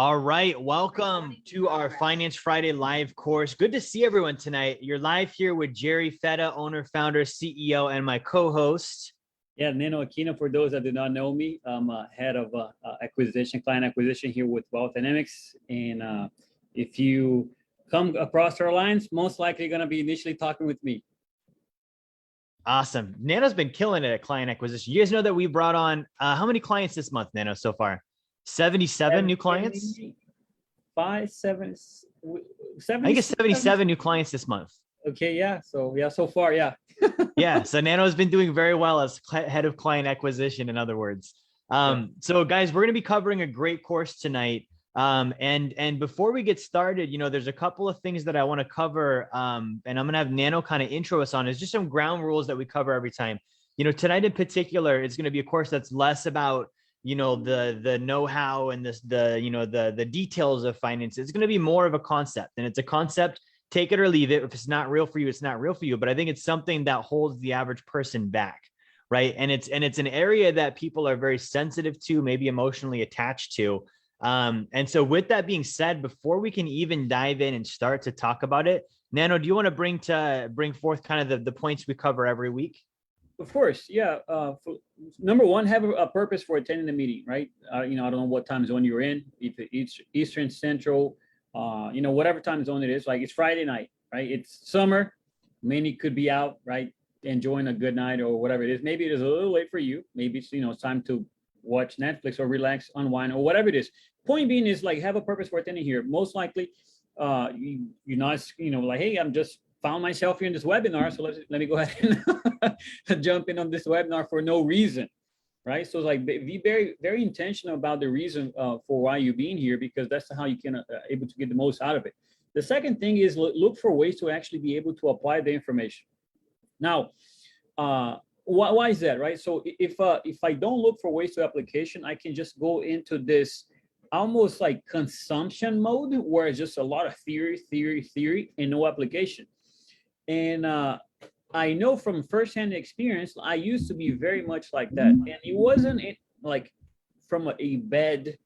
All right, welcome to our Finance Friday live course. Good to see everyone tonight. You're live here with Jerry Fetta, owner, founder, CEO, and my co-host. Yeah, Neno Aquino. For those that do not know me, I'm head of client acquisition here with DynamX. And if you come across our lines, most likely going to be initially talking with me. Awesome. Nano's been killing it at client acquisition. You guys know that we brought on how many clients this month, Nano, so far? 77 new clients? 70. I think it's 77 new clients this month. Okay, yeah. So far, yeah. Yeah, so Nano has been doing very well as head of client acquisition, in other words. So guys, we're going to be covering a great course tonight. And before we get started, there's a couple of things that I want to cover. And I'm going to have Nano kind of intro us on. It's just some ground rules that we cover every time. Tonight in particular, it's going to be a course that's less about the know-how and the details of finance. It's going to be more of a concept, and it's a concept. Take it or leave it. If it's not real for you, it's not real for you. But I think it's something that holds the average person back, right? And it's an area that people are very sensitive to, maybe emotionally attached to. And so with that being said, before we can even dive in and start to talk about it, Nano, do you want to bring forth kind of the points we cover every week? Of course, yeah. Number one, have a purpose for attending the meeting, right? I don't know what time zone you're in, if it's Eastern, Central, whatever time zone it is. Like it's Friday night, right? It's summer. Many could be out, right, enjoying a good night or whatever it is. Maybe it is a little late for you. Maybe it's time to watch Netflix or relax, unwind, or whatever it is. Point being is like have a purpose for attending here. Most likely, you're not, like, hey, I'm just found myself here in this webinar, so let me go ahead and jump in on this webinar for no reason, right? So it's like be very, very intentional about the reason for why you're being here, because that's how you can able to get the most out of it. The second thing is look for ways to actually be able to apply the information. Now, why is that, right? So if I don't look for ways to application, I can just go into this almost like consumption mode where it's just a lot of theory, and no application. And I know from firsthand experience, I used to be very much like that. And it wasn't like from a bad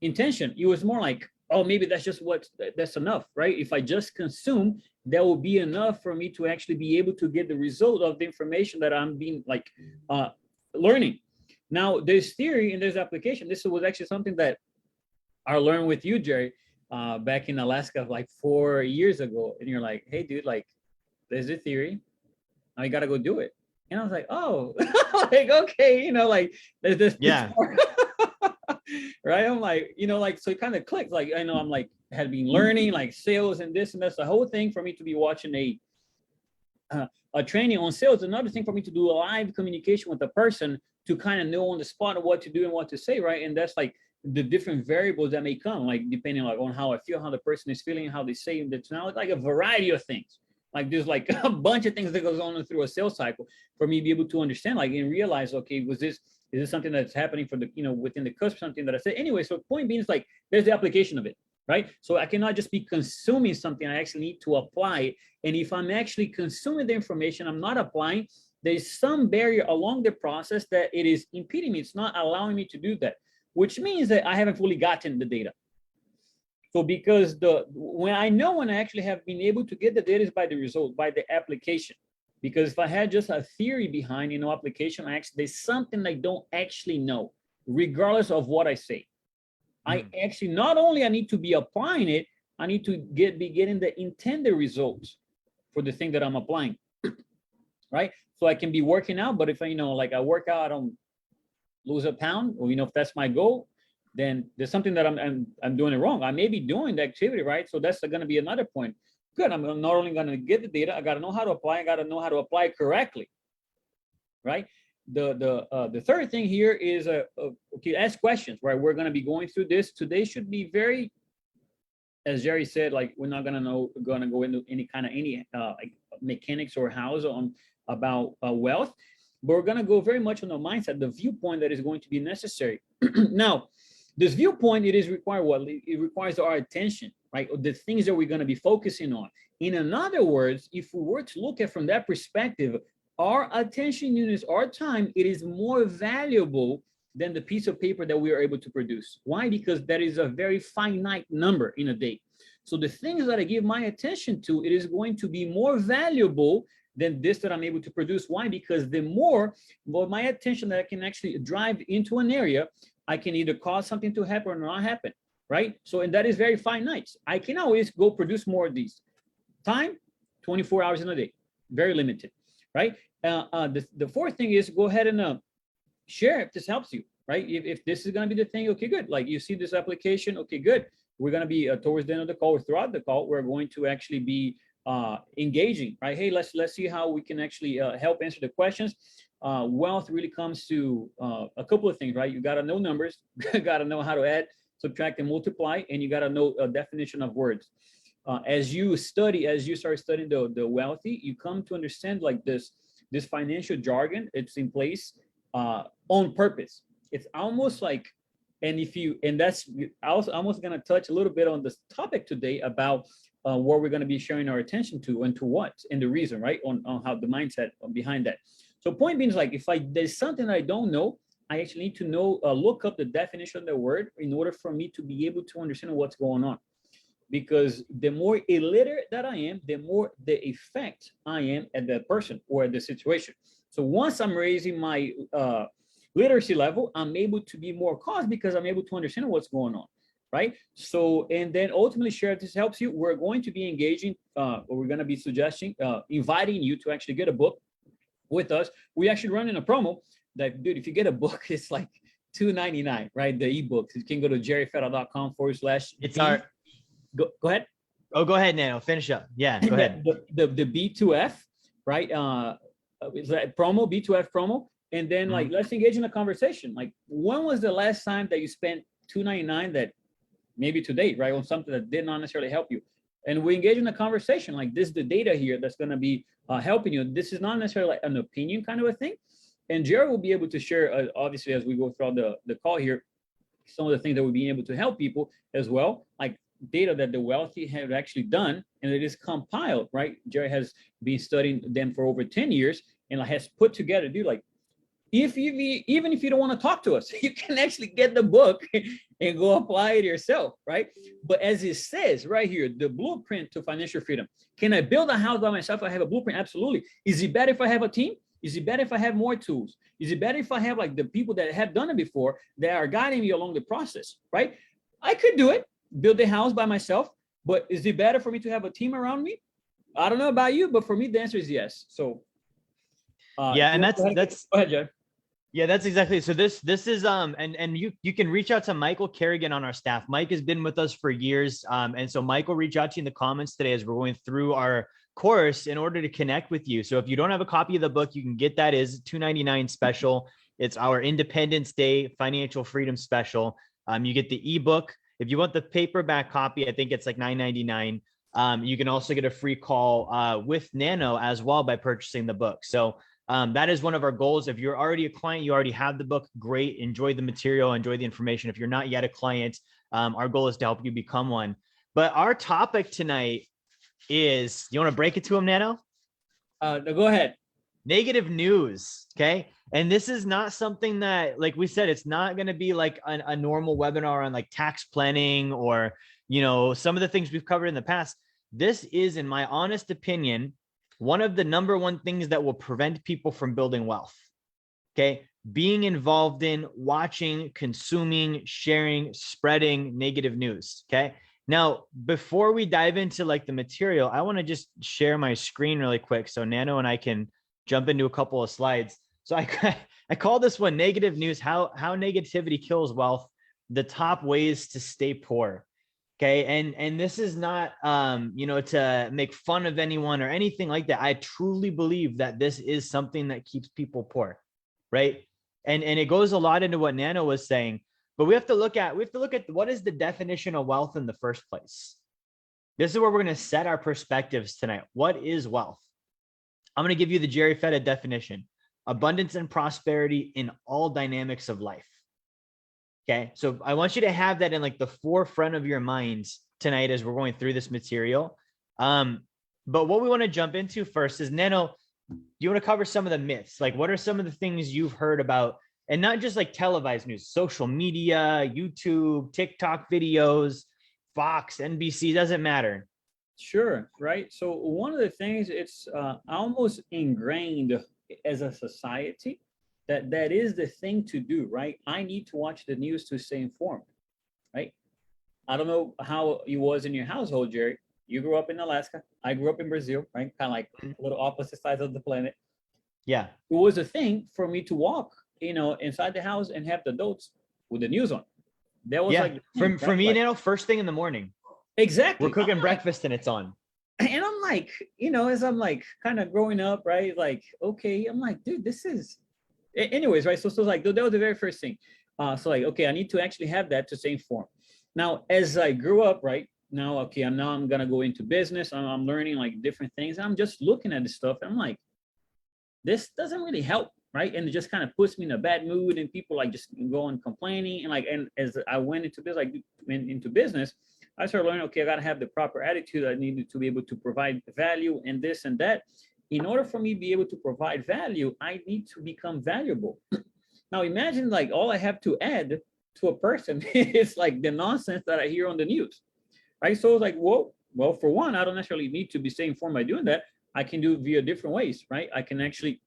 intention. It was more like, oh, maybe that's enough, right? If I just consume, that will be enough for me to actually be able to get the result of the information that I'm being learning. Now, there's theory and there's application. This was actually something that I learned with you, Jerry, back in Alaska, like 4 years ago. And you're like, hey, dude, like, there's the theory. Now you got to go do it. And I was like, oh, like, okay, there's this. Yeah. Right. I'm like, so it kind of clicked. Like, I know I'm like, had been learning like sales and this and that's the whole thing for me to be watching a training on sales. Another thing for me to do a live communication with the person to kind of know on the spot what to do and what to say. Right. And that's like the different variables that may come, like depending on how I feel, how the person is feeling, how they say it's now like a variety of things. Like there's like a bunch of things that goes on through a sales cycle for me to be able to understand, like, and realize, okay, is this something that's happening for the, within the cusp, something that I said anyway. So point being is like, there's the application of it, right? So I cannot just be consuming something. I actually need to apply it. And if I'm actually consuming the information, I'm not applying, there's some barrier along the process that it is impeding me. It's not allowing me to do that, which means that I haven't fully gotten the data. So because when I actually have been able to get the data is by the result, by the application. Because if I had just a theory behind, application, there's something I don't actually know, regardless of what I say. I actually, not only I need to be applying it, I need to be getting the intended results for the thing that I'm applying, right? So I can be working out, but if I I work out, I don't lose a pound, or if that's my goal, then there's something that I'm doing it wrong. I may be doing the activity, right? So that's going to be another point. Good. I'm not only going to get the data, I got to know how to apply. I got to know how to apply it correctly, right? The third thing here is okay, ask questions, right? We're going to be going through this today. Should be very, as Jerry said, like we're not going to go into any like mechanics or hows on about wealth, but we're going to go very much on the mindset, the viewpoint that is going to be necessary. Now, this viewpoint, it requires our attention, right? The things that we're going to be focusing on. In other words, if we were to look at from that perspective, our attention units, our time, it is more valuable than the piece of paper that we are able to produce. Why? Because that is a very finite number in a day. So the things that I give my attention to, it is going to be more valuable than this that I'm able to produce. Why? Because the more my attention that I can actually drive into an area, I can either cause something to happen or not happen, right? So, and that is very finite. I can always go produce more of these. Time, 24 hours in a day, very limited, right? The fourth thing is go ahead and share if this helps you, right? If this is going to be the thing, okay, good. Like you see this application, okay, good. We're going to be towards the end of the call or throughout the call, we're going to actually be engaging, right? Hey, let's see how we can actually help answer the questions. Wealth really comes to a couple of things, right? You got to know numbers, you got to know how to add, subtract, and multiply, and you got to know a definition of words. As you start studying the wealthy, you come to understand like this financial jargon. It's in place on purpose. It's almost like, that's I was almost going to touch a little bit on this topic today about what we're going to be sharing our attention to and to what and the reason, right? On how the mindset behind that. So point being is like, if there's something I don't know, I actually need to know, look up the definition of the word in order for me to be able to understand what's going on. Because the more illiterate that I am, the more the effect I am at the person or at the situation. So once I'm raising my literacy level, I'm able to be more cautious because I'm able to understand what's going on, right? So, and then ultimately share if this helps you. We're going to be engaging, or we're going to be suggesting, inviting you to actually get a book with us. We actually running a promo that, dude, if you get a book, it's like $2.99, right? The ebooks. You can go to jerryfetta.com /. It's our. Go ahead. Oh, go ahead, Nano. Finish up. Yeah, go ahead. The B2F, right? It's that promo, B2F promo. And then like, let's engage in a conversation. Like, when was the last time that you spent $2.99 that maybe to date, right? On something that did not necessarily help you. And we engage in a conversation like this, the data here that's going to be helping you. This is not necessarily like an opinion kind of a thing. And Jerry will be able to share, obviously, as we go throughout the call here, some of the things that we'll be able to help people as well, like data that the wealthy have actually done, and it is compiled, right? Jerry has been studying them for over 10 years and has put together, dude, like, even if you don't want to talk to us, you can actually get the book and go apply it yourself, right? But as it says right here, the blueprint to financial freedom. Can I build a house by myself? I have a blueprint. Absolutely. Is it better if I have a team? Is it better if I have more tools? Is it better if I have like the people that have done it before that are guiding me along the process, right? I could do it, build a house by myself, but is it better for me to have a team around me? I don't know about you, but for me, the answer is yes. So yeah, and that's go ahead, Jeff. Yeah, that's exactly. So this is and you can reach out to Michael Kerrigan on our staff. Mike has been with us for years. And so Mike will reach out to you in the comments today as we're going through our course in order to connect with you. So if you don't have a copy of the book, you can get that. Is $2.99 special. It's our Independence Day Financial Freedom Special. You get the ebook. If you want the paperback copy, I think it's like $9.99. You can also get a free call with Nano as well by purchasing the book. So that is one of our goals. If you're already a client, you already have the book, great. Enjoy the material, enjoy the information. If you're not yet a client, our goal is to help you become one. But our topic tonight is, you want to break it to him, Nano? No, go ahead. Negative news, okay? And this is not something that, like we said, it's not going to be like a normal webinar on like tax planning or, you know, some of the things we've covered in the past. This is, in my honest opinion, one of the number one things that will prevent people from building wealth, okay? Being involved in watching, consuming, sharing, spreading negative news, okay? Now, before we dive into like the material, I want to just share my screen really quick so Nano and I can jump into a couple of slides. So I call this one negative news, how negativity kills wealth, the top ways to stay poor. Okay. And this is not, you know, to make fun of anyone or anything like that. I truly believe that this is something that keeps people poor. Right. And it goes a lot into what Nano was saying, but we have to look at what is the definition of wealth in the first place. This is where we're going to set our perspectives tonight. What is wealth? I'm going to give you the Jerry Fetta definition: abundance and prosperity in all dynamics of life. Okay, so I want you to have that in like the forefront of your minds tonight as we're going through this material. But what we want to jump into first is, Neno, do you want to cover some of the myths? Like, what are some of the things you've heard about and not just like televised news, social media, YouTube, TikTok videos, Fox, NBC, doesn't matter. Sure, right. So one of the things, it's almost ingrained as a society that that is the thing to do, right? I need to watch the news to stay informed, right? I don't know how it was in your household, Jerry. You grew up in Alaska. I grew up in Brazil, right? Kind of like a little opposite sides of the planet. Yeah. It was a thing for me to walk, inside the house and have the adults with the news on. That was like the thing, For right? me, Like, Neno, first thing in the morning, exactly. we're cooking I'm like, breakfast and it's on. and I'm like, as I'm like kind of growing up, right? Like, okay, I'm like, dude, this is, anyways, right? So like that was the very first thing. So like, okay, I need to actually have that to stay informed. Now, as I grew up, right now, okay, I'm gonna go into business. I'm learning like different things. I'm just looking at this stuff. And I'm like, this doesn't really help, right? And it just kind of puts me in a bad mood, and people like just go on complaining. And like, and as I went into this, like went into business, I started learning, okay, I gotta have the proper attitude. I needed to be able to provide value and this and that. In order for me to be able to provide value, I need to become valuable. Now imagine like all I have to add to a person is like the nonsense that I hear on the news, right? So it's like, well, for one, I don't necessarily need to be staying informed by doing that. I can do it via different ways, right? I can actually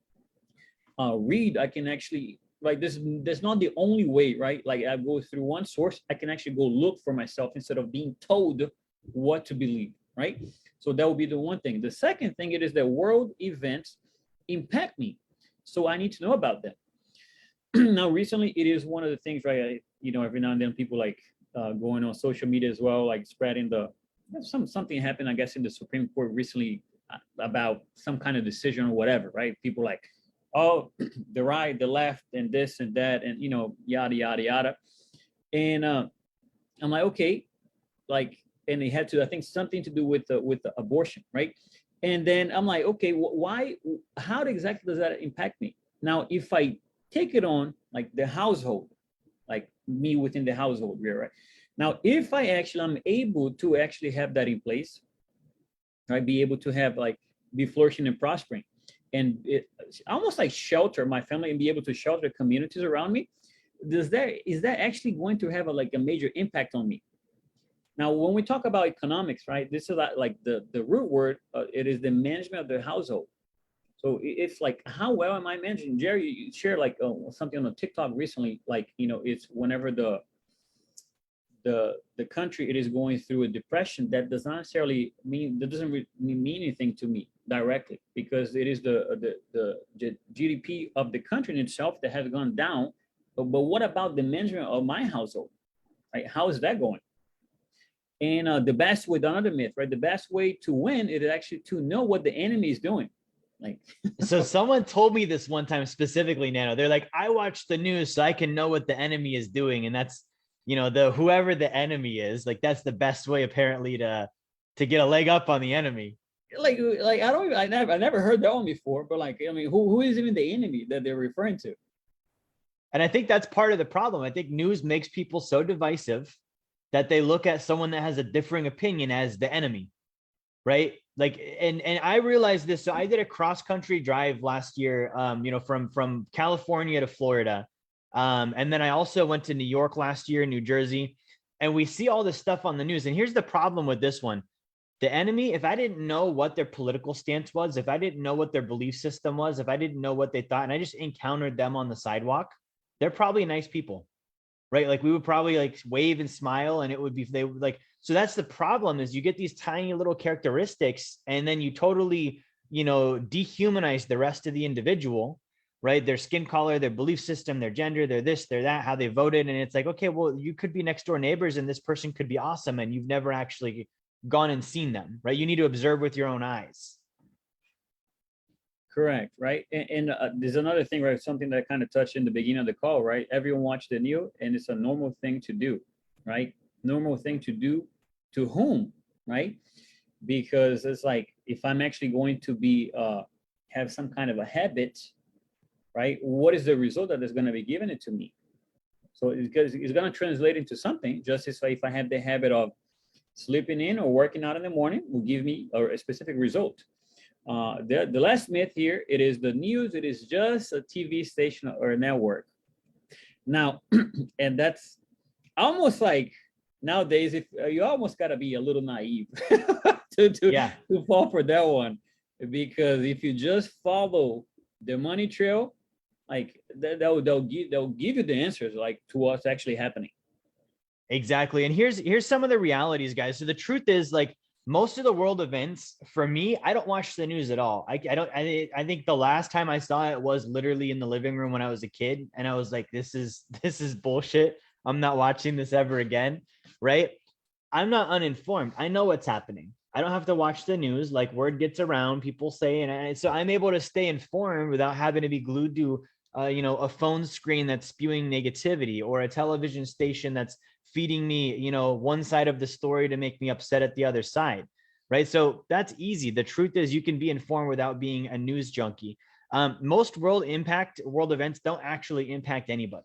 read. I can actually like this. That's not the only way, right? Like I go through one source. I can actually go look for myself instead of being told what to believe, right? So that would be the one thing. The second thing, it is that world events impact me, so I need to know about them. Now, recently, it is one of the things, right? Every now and then people like going on social media as well, like spreading something happened, I guess, in the Supreme Court recently about some kind of decision or whatever, right? People like, oh, the right, the left, and this and that, and yada yada yada. And I'm like, okay, like, and it had to, I think, something to do with the abortion, right? And then I'm like, okay, why? How exactly does that impact me? Now, if I take it on like the household, like me within the household, right? Now, if I actually am able to actually have that in place, right, be able to have like be flourishing and prospering, and it almost like shelter my family and be able to shelter communities around me, is that actually going to have like a major impact on me? Now, when we talk about economics, right, this is like the root word. It is the management of the household. So it's like, how well am I managing? Jerry, you shared like something on the TikTok recently, like, it's whenever the country, it is going through a depression, that does not necessarily mean, that doesn't mean anything to me directly, because it is the GDP of the country in itself that has gone down. But what about the management of my household, right? How is that going? And the best way, another myth, right? The best way to win is actually to know what the enemy is doing. Like, so someone told me this one time specifically, Nano. They're like, I watch the news so I can know what the enemy is doing. And that's, the whoever the enemy is, like that's the best way apparently to get a leg up on the enemy. Like I never heard that one before, but like, I mean, who is even the enemy that they're referring to? And I think that's part of the problem. I think news makes people so divisive that they look at someone that has a differing opinion as the enemy, right? Like, and I realized this. So I did a cross country drive last year, from California to Florida. And then I also went to New York last year, New Jersey, and we see all this stuff on the news. And here's the problem with this one. The enemy, if I didn't know what their political stance was, if I didn't know what their belief system was, if I didn't know what they thought, and I just encountered them on the sidewalk, they're probably nice people, right? Like we would probably like wave and smile, and it would be, they would like, so that's the problem, is you get these tiny little characteristics and then you totally, dehumanize the rest of the individual, right? Their skin color, their belief system, their gender, their this, their that, how they voted. And it's like, okay, well, you could be next door neighbors and this person could be awesome, and you've never actually gone and seen them, right? You need to observe with your own eyes. Correct, right? And there's another thing, right? Something that I kind of touched in the beginning of the call, right? Everyone watched the news, and it's a normal thing to do, right? Normal thing to do to whom, right? Because it's like, if I'm actually going to be have some kind of a habit, right? What is the result that is going to be given it to me? So it's going to translate into something. Just as if I have the habit of sleeping in or working out in the morning, will give me a specific result. The last myth here, it is the news. It is just a TV station or a network. Now, and that's almost like nowadays, if you almost got to be a little naive to fall for that one, because if you just follow the money trail, like they'll give you the answers like to what's actually happening. Exactly. And here's some of the realities, guys. So the truth is, like, most of the world events, for me, I don't watch the news at all. I think the last time I saw it was literally in the living room when I was a kid, and I was like, this is bullshit. I'm not watching this ever again. Right? I'm not uninformed. I know what's happening. I don't have to watch the news. Like, word gets around, people say, and so I'm able to stay informed without having to be glued to a phone screen that's spewing negativity, or a television station that's feeding me, one side of the story to make me upset at the other side. Right. So that's easy. The truth is, you can be informed without being a news junkie. Most world events don't actually impact anybody.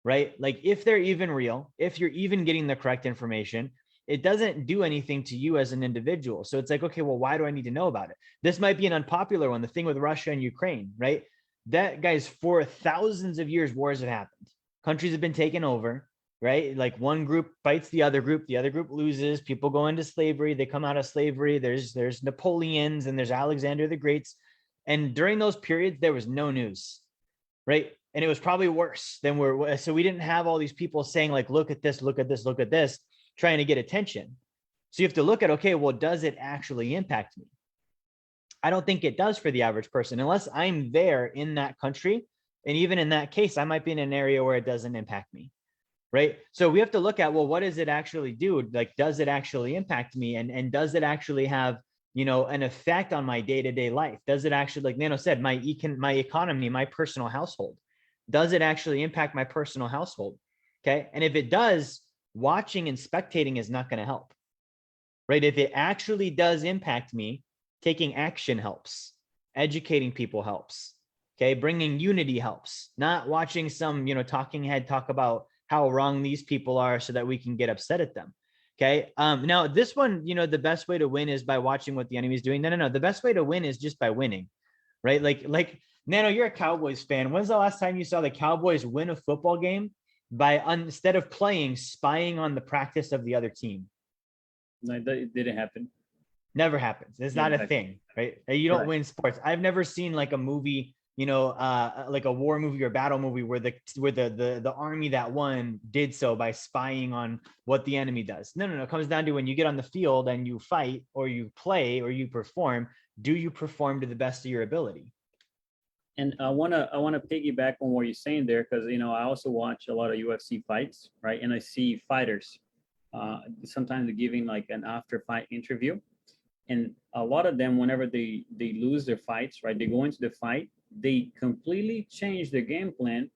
Right. Like, if they're even real, if you're even getting the correct information, it doesn't do anything to you as an individual. So it's like, okay, well, why do I need to know about it? This might be an unpopular one, the thing with Russia and Ukraine, right? That, guys, for thousands of years, wars have happened. Countries have been taken over, right? Like, one group fights the other group loses, people go into slavery, they come out of slavery. There's Napoleons and there's Alexander the Greats. And during those periods, there was no news, right? And it was probably worse than so we didn't have all these people saying, like, look at this, look at this, look at this, trying to get attention. So you have to look at, okay, well, does it actually impact me? I don't think it does for the average person, unless I'm there in that country. And even in that case, I might be in an area where it doesn't impact me. Right. So we have to look at, well, what does it actually do? Like, does it actually impact me? And does it actually have, an effect on my day-to-day life? Does it actually, like Neno said, my economy, my personal household? Does it actually impact my personal household? Okay. And if it does, watching and spectating is not going to help. Right. If it actually does impact me, taking action helps. Educating people helps. Okay. Bringing unity helps. Not watching some, talking head talk about how wrong these people are so that we can get upset at them. Okay. Now this one, the best way to win is by watching what the enemy is doing. No. The best way to win is just by winning. Right. Like Nano, you're a Cowboys fan. When's the last time you saw the Cowboys win a football game by, instead of playing, spying on the practice of the other team? No, it didn't happen. Never happens. It's not a thing, right? You don't win sports. I've never seen like a movie, like a war movie or battle movie where the army that won did so by spying on what the enemy does. No. It comes down to, when you get on the field and you fight or you play or you perform, do you perform to the best of your ability? And I wanna piggyback on what you're saying there, because I also watch a lot of UFC fights, right? And I see fighters sometimes they're giving like an after fight interview, and a lot of them, whenever they lose their fights, right, they go into the fight, they completely change their game plan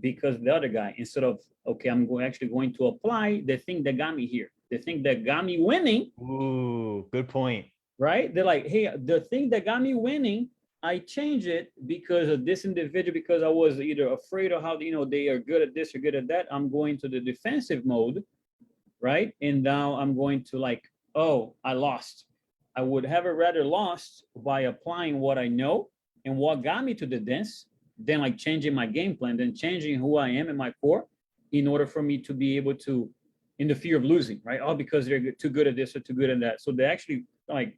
because the other guy, instead of, okay, I'm actually going to apply the thing that got me here, the thing that got me winning. Ooh, good point. Right? They're like, hey, the thing that got me winning, I changed it because of this individual, because I was either afraid of how, they are good at this or good at that. I'm going to the defensive mode, right? And now I'm going to, like, oh, I lost. I would have rather lost by applying what I know and what got me to the dance than like changing my game plan, than changing who I am in my core in order for me to be able to, in the fear of losing, right? Oh, because they're too good at this or too good at that. So they actually, like,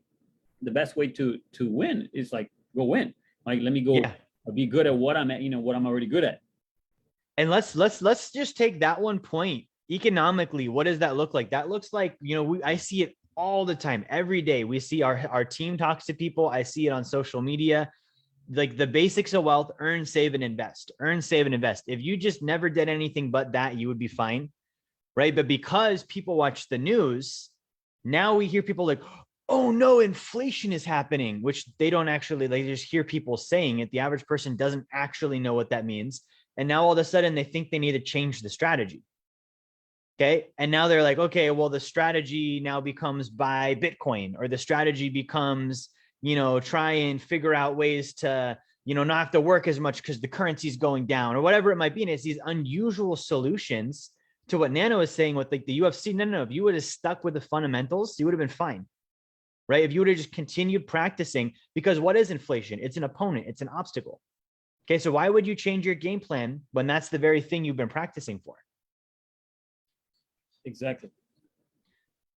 the best way to win is like, go win. Like, let me go be good at what I'm at, what I'm already good at. And let's just take that one point. Economically, what does that look like? That looks like, I see it all the time. Every day we see our team talks to people. I see it on social media. Like, the basics of wealth: earn, save, and invest. Earn, save, and invest. If you just never did anything but that, you would be fine. Right. But because people watch the news, now we hear people like, oh no, inflation is happening, which they don't actually, they just hear people saying it. The average person doesn't actually know what that means. And now all of a sudden they think they need to change the strategy. Okay. And now they're like, okay, well, the strategy now becomes buy Bitcoin, or the strategy becomes, try and figure out ways to, not have to work as much because the currency is going down, or whatever it might be. And it's these unusual solutions to what Nano is saying with like the UFC. No. If you would have stuck with the fundamentals, you would have been fine. Right? If you would have just continued practicing, because what is inflation? It's an opponent. It's an obstacle. Okay, so why would you change your game plan when that's the very thing you've been practicing for? Exactly.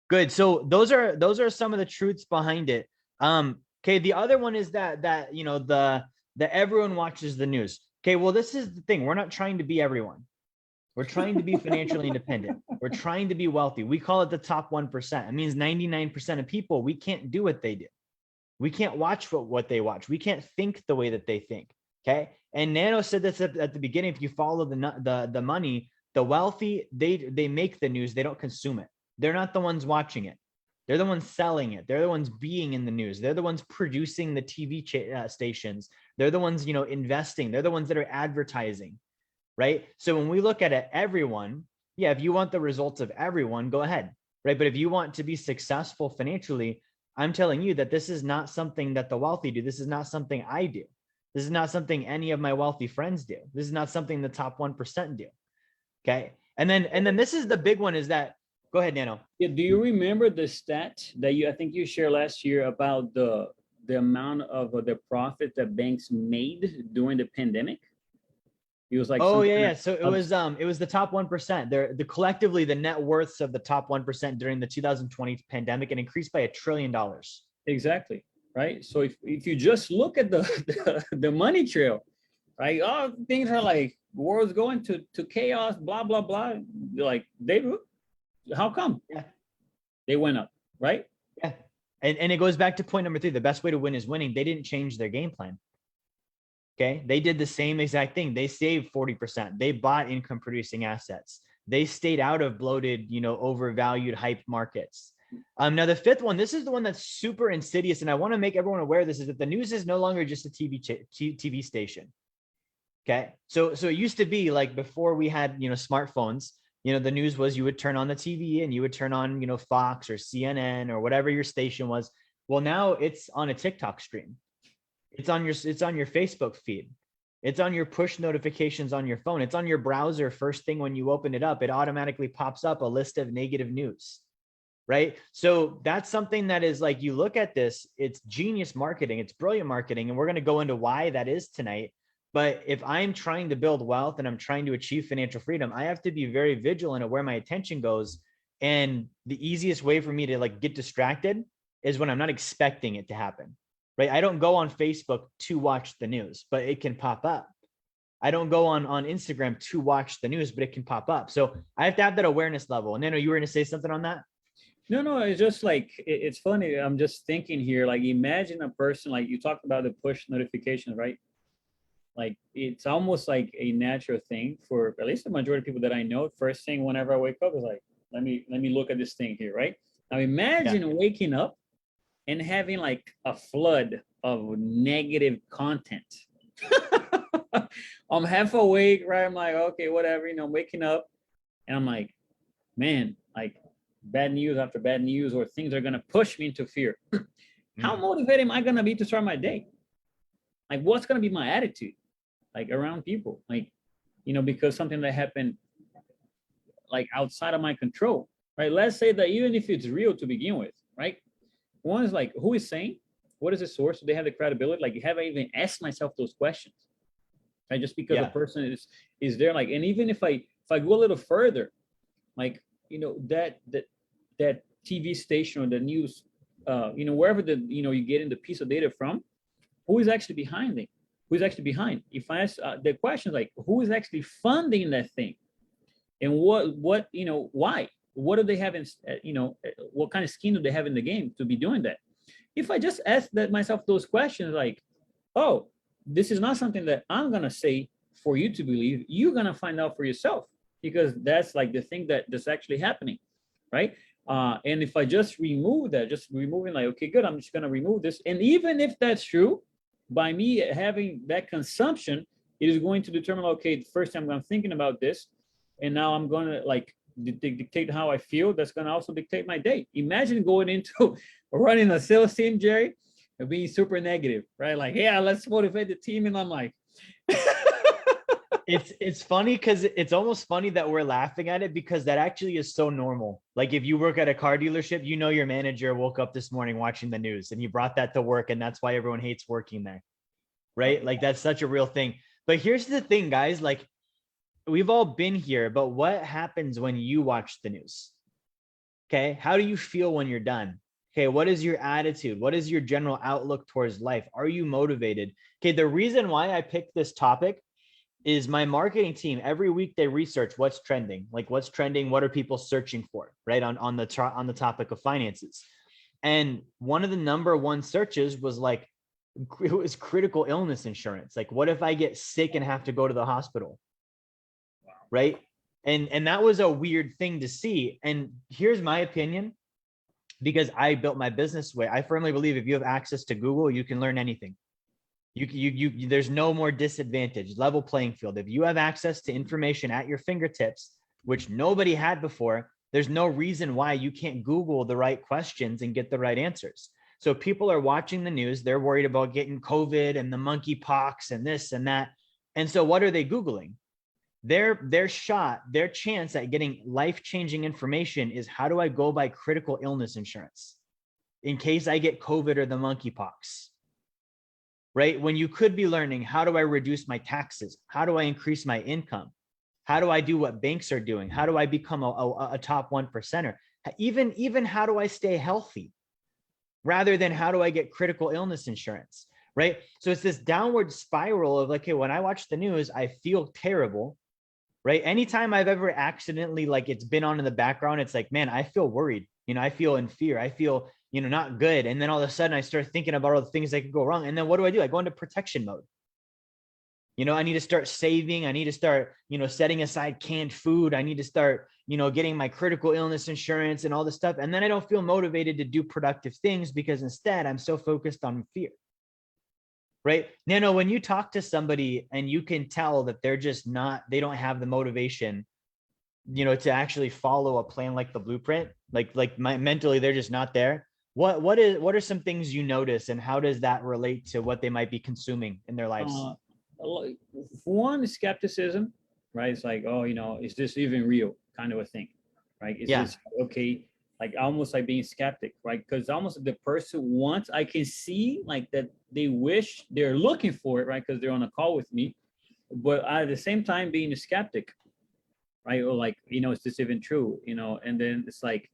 Good. So those are some of the truths behind it. Okay, the other one is that the everyone watches the news. Okay, well, this is the thing. We're not trying to be everyone. We're trying to be financially independent. We're trying to be wealthy. We call it the top 1%. It means 99% of people, we can't do what they do. We can't watch what they watch. We can't think the way that they think. Okay. And Nano said this at the beginning. If you follow the money, the wealthy, they make the news. They don't consume it. They're not the ones watching it. They're the ones selling it. They're the ones being in the news. They're the ones producing the TV stations. They're the ones, investing. They're the ones that are advertising. Right. So when we look at it, everyone, yeah, if you want the results of everyone, go ahead. Right. But if you want to be successful financially, I'm telling you that this is not something that the wealthy do. This is not something I do. This is not something any of my wealthy friends do. This is not something the top 1% do. Okay. And then this is the big one is that, go ahead, Nano. Yeah, do you remember the stat that I think you shared last year about the amount of the profit that banks made during the pandemic? It was like, oh yeah. So it was the top 1%. The collectively the net worths of the top 1% during the 2020 pandemic and increased by $1 trillion. Exactly. Right. So if you just look at the money trail, right? Oh, things are like world's going to chaos, blah blah blah. Like how come? Yeah, they went up, right? Yeah, and it goes back to point number 3. The best way to win is winning. They didn't change their game plan. Okay, they did the same exact thing. They saved 40%. They bought income producing assets. They stayed out of bloated, overvalued hype markets. Now the 5th one, this is the one that's super insidious, and I want to make everyone aware of this, is that the news is no longer just a TV station. Okay, so it used to be like before we had smartphones. The news was you would turn on the TV and you would turn on Fox or CNN or whatever your station was. Well, now it's on a TikTok stream. It's on your Facebook feed. It's on your push notifications on your phone. It's on your browser. First thing when you open it up, it automatically pops up a list of negative news, right? So that's something that is like, you look at this, it's genius marketing. It's brilliant marketing. And we're going to go into why that is tonight. But if I'm trying to build wealth and I'm trying to achieve financial freedom, I have to be very vigilant of where my attention goes. And the easiest way for me to get distracted is when I'm not expecting it to happen. Right? I don't go on Facebook to watch the news, but it can pop up. I don't go on Instagram to watch the news, but it can pop up. So I have to have that awareness level. And Neno, you were going to say something on that? No, it's just like, it's funny. I'm just thinking here, like, imagine a person, like you talked about the push notifications, right? Like, it's almost like a natural thing for at least the majority of people that I know. First thing whenever I wake up is like, let me look at this thing here, right? Now imagine waking up and having like a flood of negative content. I'm half awake, right? I'm like, okay, whatever, waking up and I'm like, man, like bad news after bad news, or things are going to push me into fear. How motivated am I going to be to start my day? Like, what's going to be my attitude? Like around people, like, because something that happened like outside of my control, right? Let's say that even if it's real to begin with, right? One is like, who is saying? What is the source? Do they have the credibility? Like, have I even asked myself those questions? Right? Just because the person is there, like, and even if I go a little further, like, that TV station or the news, wherever you get in the piece of data from, who is actually behind it? Who is actually behind? If I ask the question, like, who is actually funding that thing, and what why? What do they have in, what kind of skin do they have in the game to be doing that? If I just ask myself those questions, like, oh, this is not something that I'm going to say for you to believe, you're going to find out for yourself, because that's like the thing that's actually happening, right? And if I just remove that, just removing like, okay, good, I'm just going to remove this. And even if that's true, by me having that consumption, it is going to determine, okay, the first time I'm thinking about this, and now I'm going to like dictate how I feel. That's going to also dictate my day. Imagine going into running a sales team, Jerry, and being super negative, right? Like, yeah, let's motivate the team. And I'm like, it's funny because it's almost funny that we're laughing at it, because that actually is so normal. Like, if you work at a car dealership, your manager woke up this morning watching the news and you brought that to work, and that's why everyone hates working there, right? Like, that's such a real thing. But here's the thing, guys, like we've all been here, but what happens when you watch the news? Okay. How do you feel when you're done? Okay. What is your attitude? What is your general outlook towards life? Are you motivated? Okay. The reason why I picked this topic is my marketing team, every week they research what's trending, like what's trending, what are people searching for, right? On the topic of finances. And one of the number one searches was like, it was critical illness insurance. Like, what if I get sick and have to go to the hospital? Right. And that was a weird thing to see. And here's my opinion, because I built my business way. I firmly believe if you have access to Google, you can learn anything. There's no more disadvantage, level playing field. If you have access to information at your fingertips, which nobody had before, there's no reason why you can't Google the right questions and get the right answers. So people are watching the news. They're worried about getting COVID and the monkeypox and this and that. And so what are they Googling? Their chance at getting life-changing information is, how do I go buy critical illness insurance in case I get COVID or the monkeypox? Right? When you could be learning, how do I reduce my taxes? How do I increase my income? How do I do what banks are doing? How do I become a top 1%er? Even how do I stay healthy? Rather than how do I get critical illness insurance, right? So it's this downward spiral of like, hey, when I watch the news, I feel terrible, right? Anytime I've ever accidentally, like it's been on in the background, it's like, man, I feel worried. I feel in fear. I feel, not good. And then all of a sudden I start thinking about all the things that could go wrong. And then what do? I go into protection mode. I need to start saving. I need to start, setting aside canned food. I need to start, getting my critical illness insurance and all this stuff. And then I don't feel motivated to do productive things because instead I'm so focused on fear. Right? Neno, when you talk to somebody and you can tell that they're just they don't have the motivation, to actually follow a plan like the blueprint, mentally, they're just not there. What are some things you notice, and how does that relate to what they might be consuming in their lives? One is skepticism, right? It's like, oh, is this even real, kind of a thing, right? Is this okay? Like almost like being skeptic, right? Because almost the person wants, I can see like that they wish they're looking for it, right? Because they're on a call with me, but at the same time being a skeptic, right? Or like, is this even true? And then it's like,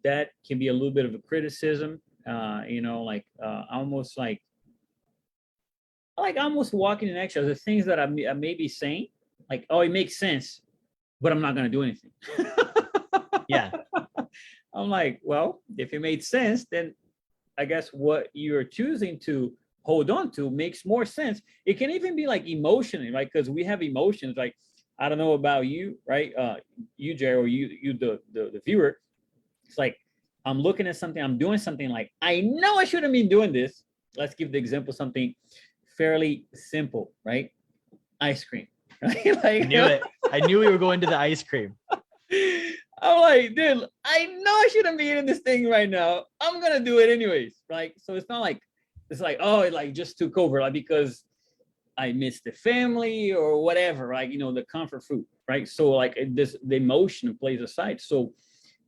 that can be a little bit of a criticism, almost like almost walking in eggshells. The things that I may be saying, like, oh, it makes sense, but I'm not going to do anything. Yeah. I'm like, well, if it made sense, then I guess what you're choosing to hold on to makes more sense. It can even be like emotionally, right? Because we have emotions. Like, I don't know about you, right? You, Jerry, or you, the viewer. It's like, I'm looking at something, I'm doing something, like, I know I shouldn't be doing this. Let's give the example something fairly simple, right? Ice cream, right? Like, I knew we were going to the ice cream. I'm like, dude, I know I shouldn't be eating this thing right now. I'm gonna do it anyways, right? So it's not like, it's like, oh, it like just took over, like because I miss the family or whatever, like, the comfort food, right? So like the emotion plays aside. So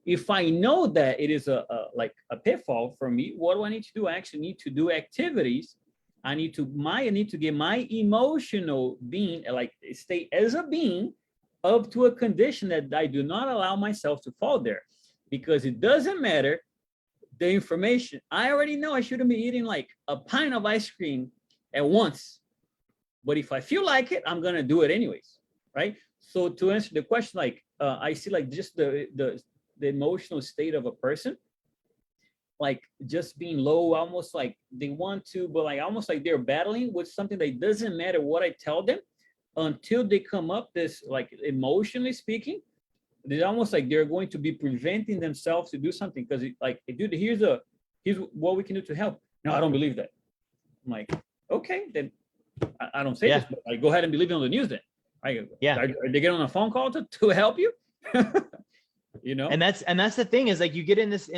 if I know that it is a pitfall for me, what do I need to do? I actually need to do activities. I need to get my emotional being, like stay as a being up to a condition that I do not allow myself to fall there, because it doesn't matter the information. I already know I shouldn't be eating like a pint of ice cream at once, but if I feel like it, I'm gonna do it anyways, right? So to answer the question, like I see like just the emotional state of a person, like just being low, almost like they want to, but like almost like they're battling with something that doesn't matter what I tell them until they come up this, like emotionally speaking, it's almost like they're going to be preventing themselves to do something because like, dude, here's what we can do to help. No, I don't believe that. I'm like, okay, then I don't say this, but like, go ahead and believe it on the news then. Are they getting on a phone call to help you? And that's the thing, is like, you get in this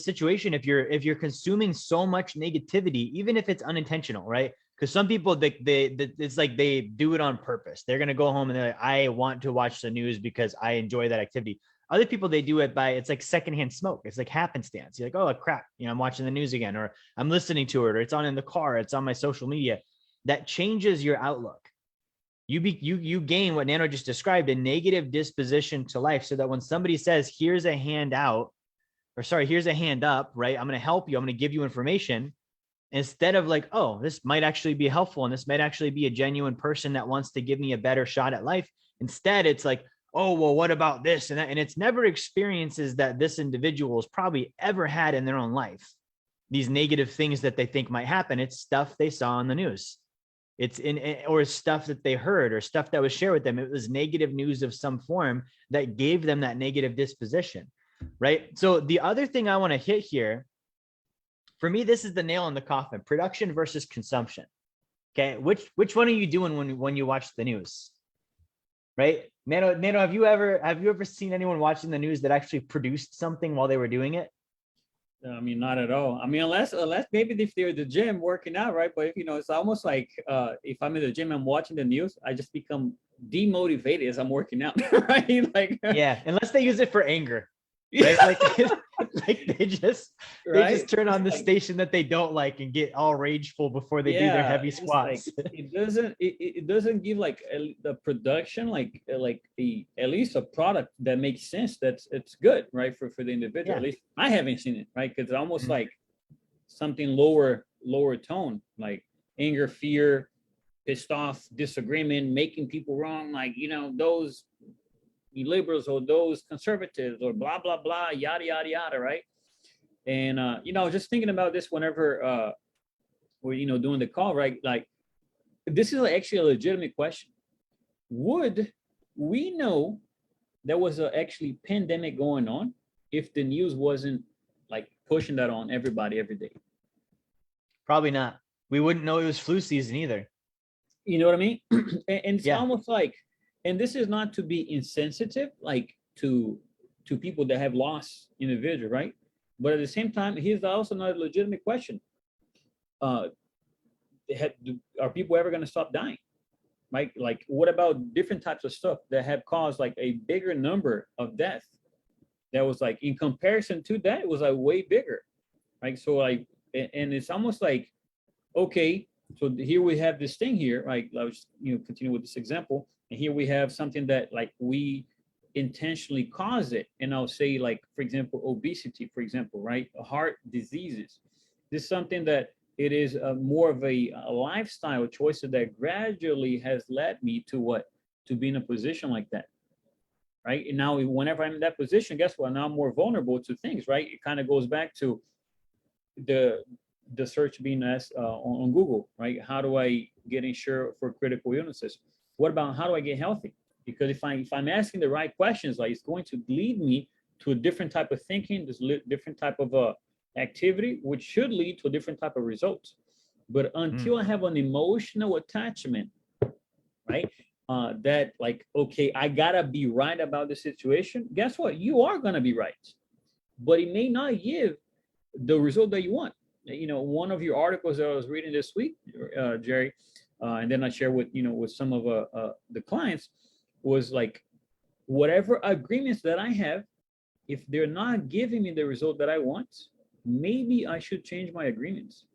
situation if you're consuming so much negativity, even if it's unintentional, right? Because some people it's like they do it on purpose. They're gonna go home and they're like, I want to watch the news because I enjoy that activity. Other people, they do it by, it's like secondhand smoke. It's like happenstance. You're like, oh crap, I'm watching the news again, or I'm listening to it, or it's on in the car, it's on my social media. That changes your outlook. you gain what Nano just described, a negative disposition to life, so that when somebody says, here's a hand out, or sorry, here's a hand up, right? I'm going to help you. I'm going to give you information. Instead of like, oh, this might actually be helpful and this might actually be a genuine person that wants to give me a better shot at life. Instead, it's like, oh, well, what about this and that? And it's never experiences that this individual has probably ever had in their own life. These negative things that they think might happen. It's stuff they saw on the news. It's or stuff that they heard or stuff that was shared with them. It was negative news of some form that gave them that negative disposition, right? So the other thing I want to hit here, for me, this is the nail in the coffin: production versus consumption. Okay, which one are you doing when you watch the news? Right, Nano, have you ever seen anyone watching the news that actually produced something while they were doing it? I mean, not at all. I mean, unless maybe if they're at the gym working out, right? But if, it's almost like if I'm in the gym, I'm watching the news, I just become demotivated as I'm working out, right? Like, yeah, unless they use it for anger, right? Like they just turn on the station that they don't like and get all rageful before they do their heavy squats. Like, it doesn't give like the production like at least a product that makes sense, it's good, right, for the individual. Yeah. At least I haven't seen it, right? Because it's almost like something lower tone, like anger, fear, pissed off, disagreement, making people wrong, like those liberals or those conservatives or blah blah blah, yada yada yada, right? And just thinking about this whenever we're doing the call, right? Like, this is actually a legitimate question. Would we know there was actually pandemic going on if the news wasn't like pushing that on everybody every day? Probably not. We wouldn't know it was flu season either. You know what I mean? And it's almost like, and this is not to be insensitive, like to people that have lost individual, right? But at the same time, here's also another legitimate question. Are people ever going to stop dying? Right? Like, what about different types of stuff that have caused like a bigger number of deaths? That was like, in comparison to that, it was like way bigger, right? So like, and it's almost like, okay, so here we have this thing here, right? I was, continue with this example. And here we have something that like we intentionally cause it. And I'll say, like, for example, obesity, for example, right? Heart diseases. This is something that it is more of a lifestyle choice that gradually has led me to be in a position like that, right? And now whenever I'm in that position, guess what? Now I'm more vulnerable to things, right? It kind of goes back to the search being asked on Google, right? How do I get insured for critical illnesses? What about how do I get healthy? Because if I'm asking the right questions, like, it's going to lead me to a different type of thinking, this different type of activity, which should lead to a different type of results. But until I have an emotional attachment, right? That like, okay, I gotta be right about the situation. Guess what? You are gonna be right, but it may not give the result that you want. One of your articles that I was reading this week, Jerry, and then I share with some of the clients, was like, whatever agreements that I have, if they're not giving me the result that I want, maybe I should change my agreements.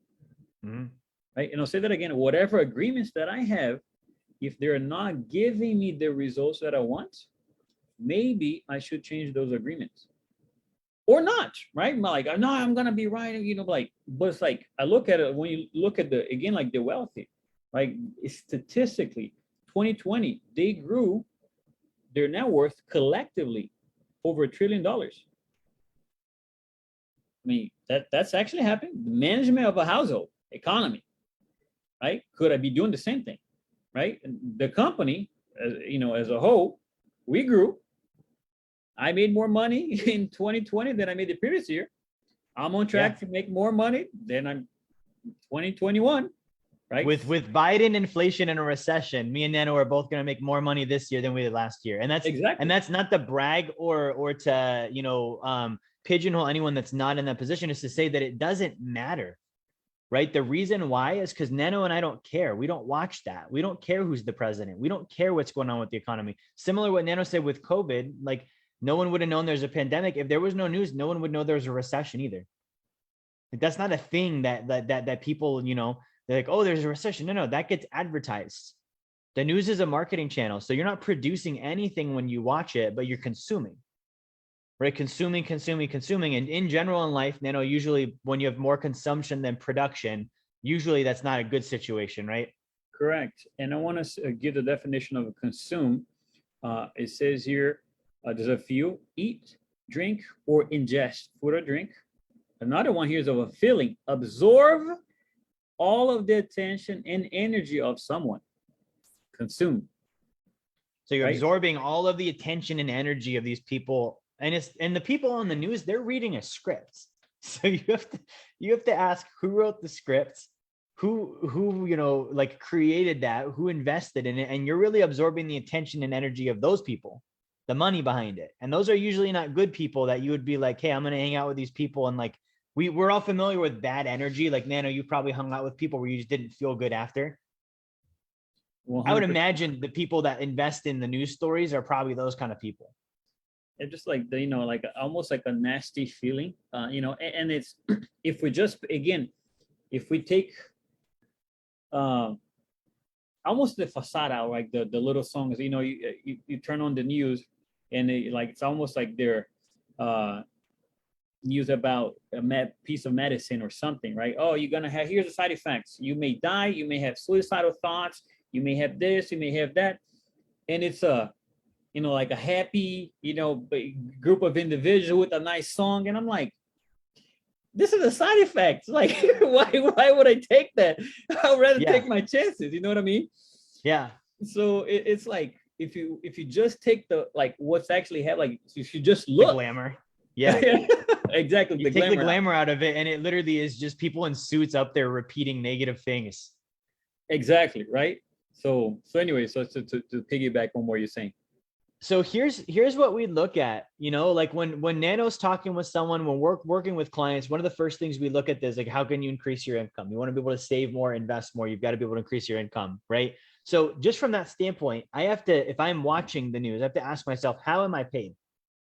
Right? And I'll say that again: whatever agreements that I have, if they're not giving me the results that I want, maybe I should change those agreements. Or not, right? Like, no, I'm gonna be right, like, but it's like, I look at it, when you look at the wealthy, right? Statistically, 2020, they grew their net worth collectively over $1 trillion. I mean, that's actually happened. The management of a household economy, right? Could I be doing the same thing, right? And the company, as a whole, we grew. I made more money in 2020 than I made the previous year. I'm on track to make more money than I'm 2021, right? With Biden, inflation, and a recession, me and Nano are both going to make more money this year than we did last year. And that's exactly. And that's not to brag or to pigeonhole anyone that's not in that position. Is to say that it doesn't matter, right? The reason why is because Nano and I don't care. We don't watch that. We don't care who's the president. We don't care what's going on with the economy. Similar to what Nano said with COVID, like, no one would have known there's a pandemic. If there was no news, no one would know there's a recession either. Like, that's not a thing that people, they're like, oh, there's a recession. No, that gets advertised. The news is a marketing channel. So you're not producing anything when you watch it, but you're consuming, right? Consuming. And in general in life, Nano, usually when you have more consumption than production, usually that's not a good situation, right? Correct. And I want to give the definition of consume. It says here, there's a few: eat, drink, or ingest food or drink. Another one here is of a feeling: absorb all of the attention and energy of someone. Consume. So you're right? absorbing all of the attention and energy of these people, and the people on the news, they're reading a script. So you have to ask who wrote the script, who you know, like created that, who invested in it, and you're really absorbing the attention and energy of those people, the money behind it. And those are usually not good people that you would be like, hey, I'm going to hang out with these people. And like, we're all familiar with bad energy. Like, Nano, you probably hung out with people where you just didn't feel good after. 100%. I would imagine the people that invest in the news stories are probably those kind of people. It's just like the, you know, like almost like a nasty feeling, you know, and it's, if we just, again, if we take almost the facade out, like the little songs, you know, you turn on the news and it's almost like they're news about a piece of medicine or something, right? Oh, you're gonna have, here's the side effects: you may die, you may have suicidal thoughts, you may have this, you may have that. And it's a, you know, like a happy, you know, group of individuals with a nice song. And I'm like, this is a side effect. Like, why would I take that? I'd rather take my chances. You know what I mean? Yeah. So it's like, if you just take the, like, what's actually happening, like, if you just look. The glamour. Yeah. Exactly. You take the glamour out of it, and it literally is just people in suits up there repeating negative things. Exactly. Right. So anyway, so to piggyback on what you're saying. So here's what we look at, you know, like when Nano's talking with someone, when we're working with clients, one of the first things we look at is like, how can you increase your income? You want to be able to save more, invest more. You've got to be able to increase your income, right? So just from that standpoint, I have to, if I'm watching the news, I have to ask myself, how am I paid?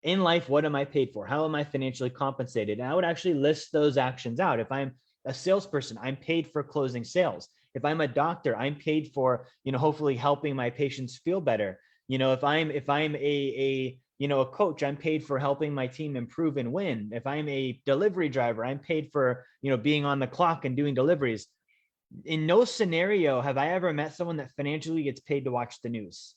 In life, what am I paid for? How am I financially compensated? And I would actually list those actions out. If I'm a salesperson, I'm paid for closing sales. If I'm a doctor, I'm paid for, you know, hopefully helping my patients feel better. You know, if I'm a you know, a coach, I'm paid for helping my team improve and win. If I'm a delivery driver, I'm paid for, you know, being on the clock and doing deliveries. In no scenario have I ever met someone that financially gets paid to watch the news.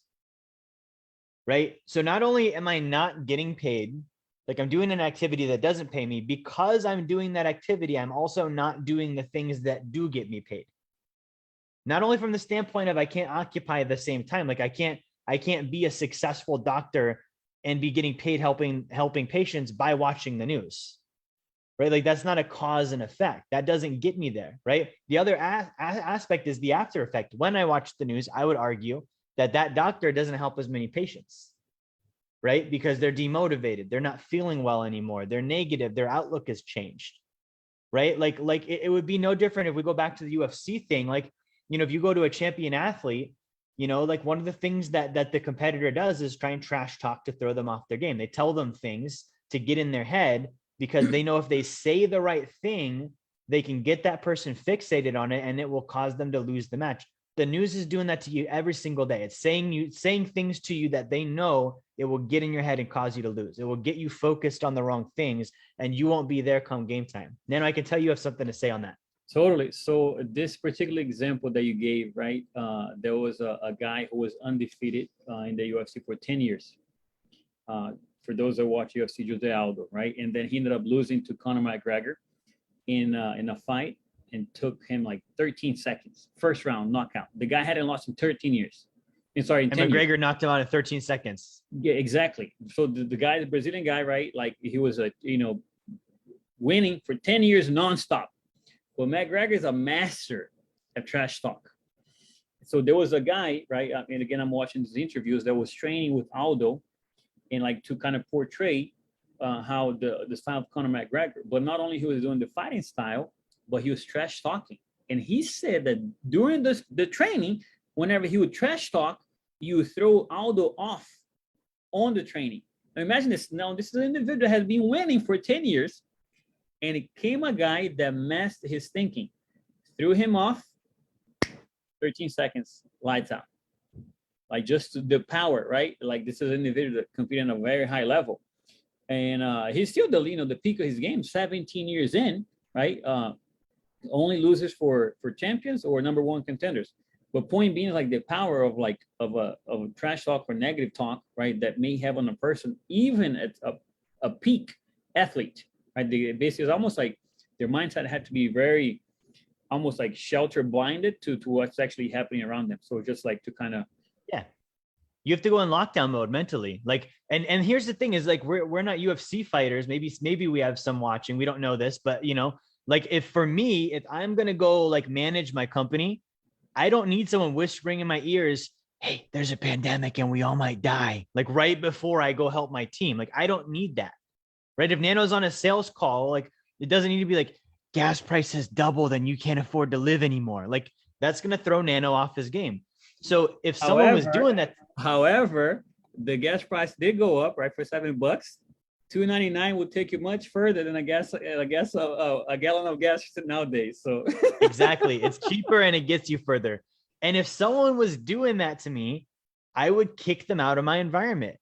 Right? So not only am I not getting paid, like I'm doing an activity that doesn't pay me, because I'm doing that activity, I'm also not doing the things that do get me paid. Not only from the standpoint of I can't occupy at the same time, like I can't be a successful doctor and be getting paid helping patients by watching the news, right? Like that's not a cause and effect. That doesn't get me there, right? The other aspect is the after effect. When I watch the news, I would argue that doctor doesn't help as many patients, right? Because they're demotivated. They're not feeling well anymore. They're negative. Their outlook has changed, right? Like it would be no different if we go back to the UFC thing. Like, you know, if you go to a champion athlete, you know, like one of the things that the competitor does is try and trash talk to throw them off their game. They tell them things to get in their head because they know if they say the right thing, they can get that person fixated on it and it will cause them to lose the match. The news is doing that to you every single day. It's saying things to you that they know it will get in your head and cause you to lose. It will get you focused on the wrong things and you won't be there come game time. Nano, I can tell you have something to say on that. Totally. So this particular example that you gave, right? There was a guy who was undefeated in the UFC for 10 years. For those that watch UFC, Jose Aldo, right? And then he ended up losing to Conor McGregor in a fight, and took him like 13 seconds. First round knockout. The guy hadn't lost in 13 years. And McGregor years. knocked him out in 13 seconds. Yeah, exactly. So the guy, the Brazilian guy, right? Like he was winning for 10 years nonstop. Well, McGregor is a master at trash talk. So there was a guy, right? And again, I'm watching these interviews that was training with Aldo, and like to kind of portray how the style of Conor McGregor. But not only he was doing the fighting style, but he was trash talking. And he said that during the training, whenever he would trash talk, you would throw Aldo off on the training. Now imagine this. Now this is an individual that has been winning for 10 years, and it came a guy that messed his thinking, threw him off, 13 seconds, lights out. like just the power, right? Like this is an individual that competing at a very high level, and he's still the peak of his game, 17 years in, right? Only losers for champions or number one contenders. But point being, like the power of a trash talk or negative talk, right, that may have on a person, even at a peak athlete, right? They basically, it's almost like their mindset had to be very, almost like shelter blinded to what's actually happening around them. So just like to kind of, Yeah. You have to go in lockdown mode mentally. Like, and here's the thing is like, we're not UFC fighters. Maybe we have some watching. We don't know this, but you know, like if for me, if I'm going to go like manage my company, I don't need someone whispering in my ears, hey, there's a pandemic and we all might die. Like right before I go help my team. Like, I don't need that. Right. If Nano's on a sales call, like it doesn't need to be like gas prices doubled and you can't afford to live anymore. Like that's going to throw Nano off his game. So if someone was doing that, however, the gas price did go up, right? For $7, $2.99 will take you much further than a gallon of gas nowadays. So exactly, it's cheaper and it gets you further. And if someone was doing that to me, I would kick them out of my environment.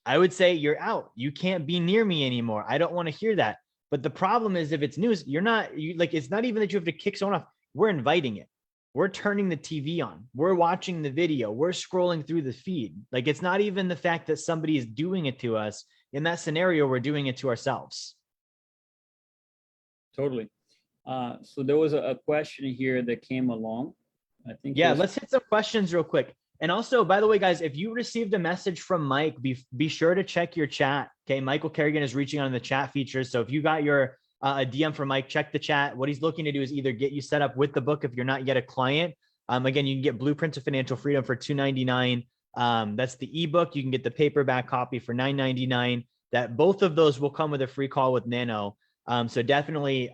I would say, you're out. You can't be near me anymore. I don't want to hear that. But the problem is, if it's news, it's not even that you have to kick someone off. We're inviting it. We're turning the TV on. We're watching the video. We're scrolling through the feed. Like, it's not even the fact that somebody is doing it to us. In that scenario, we're doing it to ourselves. Totally. So there was a question here that came along. I think. Yeah, let's hit some questions real quick. And also, by the way, guys, if you received a message from Mike, be sure to check your chat. Okay, Michael Kerrigan is reaching out in the chat features. So if you got your a DM from Mike, check the chat. What he's looking to do is either get you set up with the book if you're not yet a client. Again, you can get Blueprints of Financial Freedom for $2.99. That's the ebook. You can get the paperback copy for $9.99. That both of those will come with a free call with Nano. So definitely,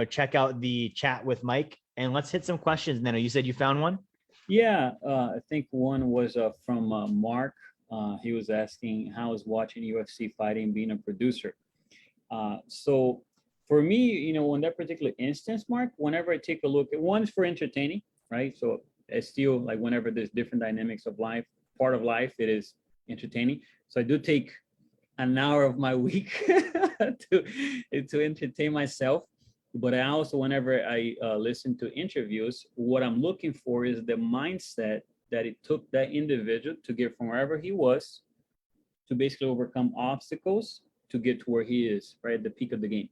check out the chat with Mike, and let's hit some questions. Nano, you said you found one? Yeah, I think one was from Mark. He was asking, how is watching UFC fighting being a producer? So for me, in that particular instance, Mark, whenever I take a look at, one is for entertaining, right? So I still, like, whenever there's different dynamics of life, part of life, it is entertaining. So I do take an hour of my week to entertain myself. But I also, whenever I listen to interviews, what I'm looking for is the mindset that it took that individual to get from wherever he was to basically overcome obstacles to get to where he is, right at the peak of the game.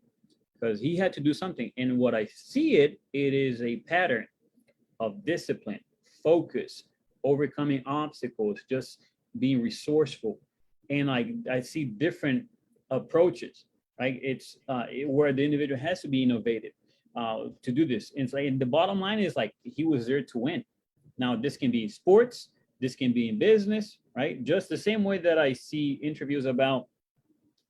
Because he had to do something. And what I see it is a pattern of discipline, focus, overcoming obstacles, just being resourceful. And I see different approaches. Right? It's where the individual has to be innovative to do this. And it's like, the bottom line is, like, he was there to win. Now, this can be in sports, this can be in business, right? Just the same way that I see interviews about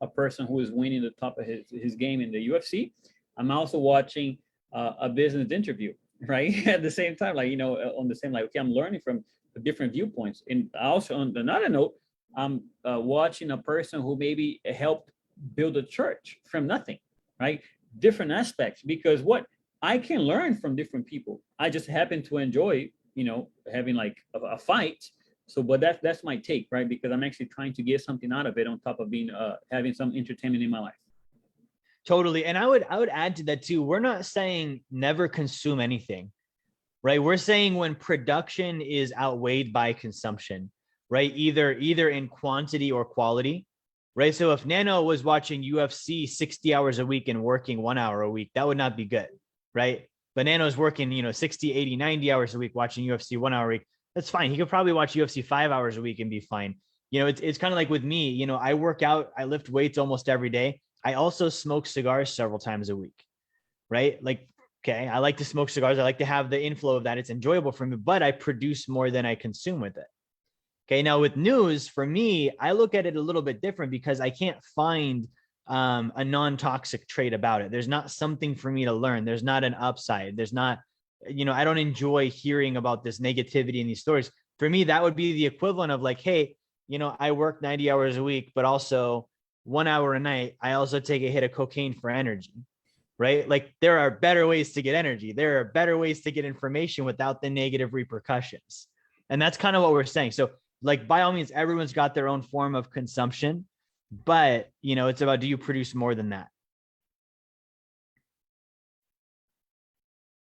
a person who is winning the top of his game in the UFC. I'm also watching a business interview, right? At the same time, like, on the same, like, okay, I'm learning from different viewpoints. And also, on another note, I'm watching a person who maybe helped build a church from nothing, right? Different aspects, because what I can learn from different people. I just happen to enjoy, having like a fight. So, but that's my take, right? Because I'm actually trying to get something out of it on top of being having some entertainment in my life. Totally. And I would add to that too. We're not saying never consume anything, right? We're saying when production is outweighed by consumption, right? Either in quantity or quality. Right. So if Nano was watching UFC 60 hours a week and working 1 hour a week, that would not be good. Right. But Nano's working, 60, 80, 90 hours a week watching UFC 1 hour a week. That's fine. He could probably watch UFC 5 hours a week and be fine. It's kind of like with me, I work out, I lift weights almost every day. I also smoke cigars several times a week. Right. Like, okay, I like to smoke cigars. I like to have the inflow of that. It's enjoyable for me, but I produce more than I consume with it. Okay, now with news, for me, I look at it a little bit different because I can't find a non-toxic trait about it. There's not something for me to learn. There's not an upside. There's not, I don't enjoy hearing about this negativity in these stories. For me, that would be the equivalent of like, hey, I work 90 hours a week, but also 1 hour a night, I also take a hit of cocaine for energy, right? Like, there are better ways to get energy. There are better ways to get information without the negative repercussions. And that's kind of what we're saying. So like, by all means, everyone's got their own form of consumption, but you know, it's about, do you produce more than that?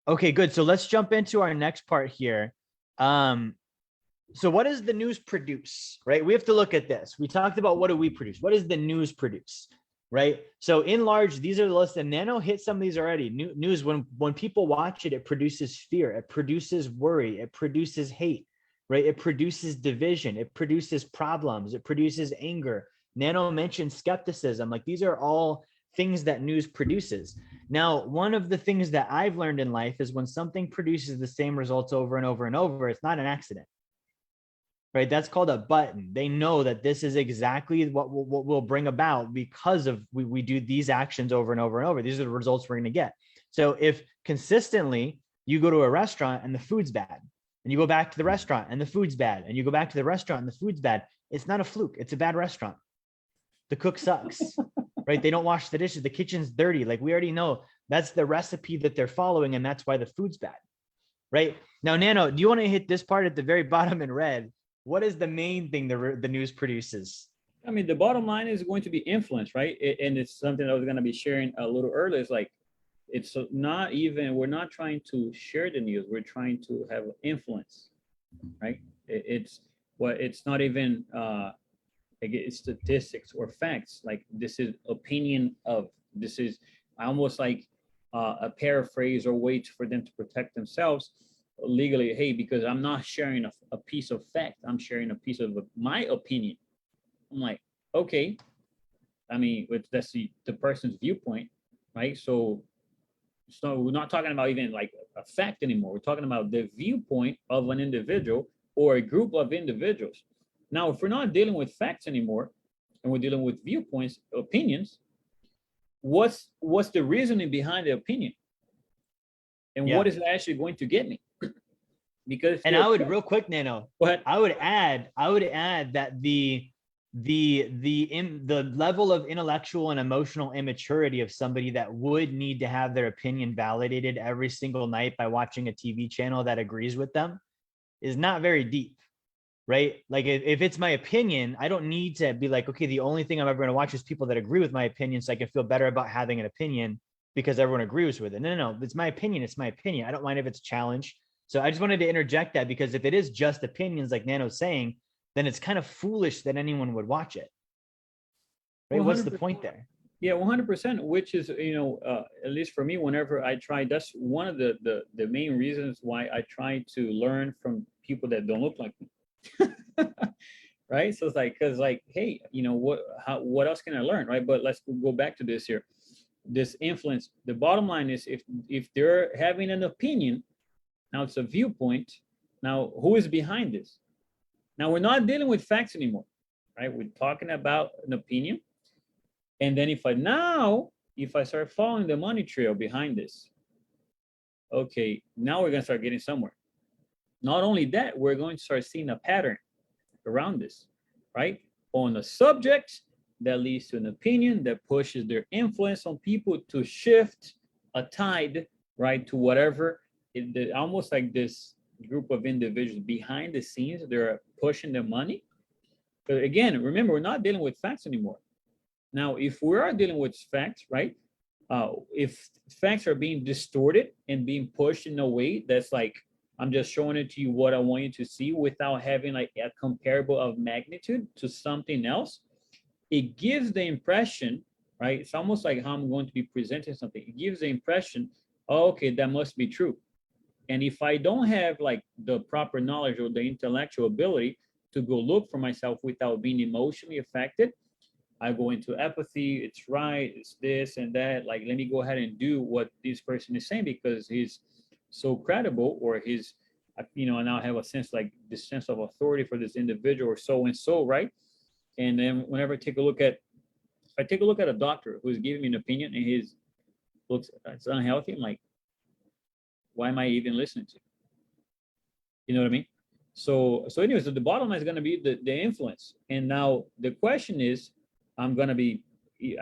Okay, good. So let's jump into our next part here. So what does the news produce, right? We have to look at this. We talked about what do we produce? What does the news produce, right? So in large, these are the lists, and Nano hit some of these already. News, when people watch it, it produces fear, it produces worry, it produces hate, right? It produces division, it produces problems, it produces anger. Nano mentioned skepticism. Like, these are all things that news produces. Now, one of the things that I've learned in life is when something produces the same results over and over and over, it's not an accident. Right? That's called a button. They know that this is exactly what we'll bring about because of we do these actions over and over and over. These are the results we're going to get. So if consistently you go to a restaurant and the food's bad, and you go back to the restaurant and the food's bad, and you go back to the restaurant and the food's bad, it's not a fluke. It's a bad restaurant. The cook sucks, right? They don't wash the dishes. The kitchen's dirty. Like, we already know that's the recipe that they're following, and that's why the food's bad, right? Now, Nano, do you want to hit this part at the very bottom in red? What is the main thing the news produces? I mean, the bottom line is going to be influence, right? And it's something I was going to be sharing a little earlier. It's like, it's not even, we're not trying to share the news. We're trying to have influence, right? It's not even it's statistics or facts. Like, this is opinion of, this is almost like a paraphrase or way for them to protect themselves legally. Hey, because I'm not sharing a piece of fact, I'm sharing a piece of my opinion. I'm like, okay, I mean, that's the person's viewpoint, right? So we're not talking about even like a fact anymore. We're talking about the viewpoint of an individual or a group of individuals. Now, if we're not dealing with facts anymore and we're dealing with viewpoints, opinions, what's the reasoning behind the opinion? And what is it actually going to get me? Because, and I would, real quick, Nano, go ahead. I would add that the level of intellectual and emotional immaturity of somebody that would need to have their opinion validated every single night by watching a TV channel that agrees with them is not very deep, right? Like, if it's my opinion, I don't need to be like, okay, the only thing I'm ever going to watch is people that agree with my opinion so I can feel better about having an opinion because everyone agrees with it. No, it's my opinion. It's my opinion. I don't mind if it's challenged. So I just wanted to interject that, because if it is just opinions, like Nano's saying, then it's kind of foolish that anyone would watch it. Right? 100%. What's the point there? Yeah, 100%, which is, at least for me, whenever I try, that's one of the main reasons why I try to learn from people that don't look like me. Right? So it's like, because like, hey, what else can I learn? Right? But let's go back to this here. This influence, the bottom line is, if they're having an opinion, now it's a viewpoint. Now, who is behind this? Now, we're not dealing with facts anymore, right? We're talking about an opinion. And then if I start following the money trail behind this, okay, now we're going to start getting somewhere. Not only that, we're going to start seeing a pattern around this, right? On a subject that leads to an opinion that pushes their influence on people to shift a tide, right, to whatever. Almost like this group of individuals behind the scenes, they're pushing the money. But again, remember, we're not dealing with facts anymore. Now, if we are dealing with facts, right? If facts are being distorted and being pushed in a way that's like, I'm just showing it to you what I want you to see without having like a comparable of magnitude to something else, it gives the impression, right? It's almost like how I'm going to be presenting something. It gives the impression, oh, okay, that must be true. And if I don't have like the proper knowledge or the intellectual ability to go look for myself without being emotionally affected, I go into apathy. It's right, it's this and that. Like, let me go ahead and do what this person is saying because he's so credible, or he's, I now have a sense, like this sense of authority for this individual or so and so, right? And then whenever I take a look at a doctor who's giving me an opinion and his looks, it's unhealthy, I'm like, why am I even listening to? You know what I mean? So anyways, so the bottom line is going to be the influence. And now the question is, I'm going to be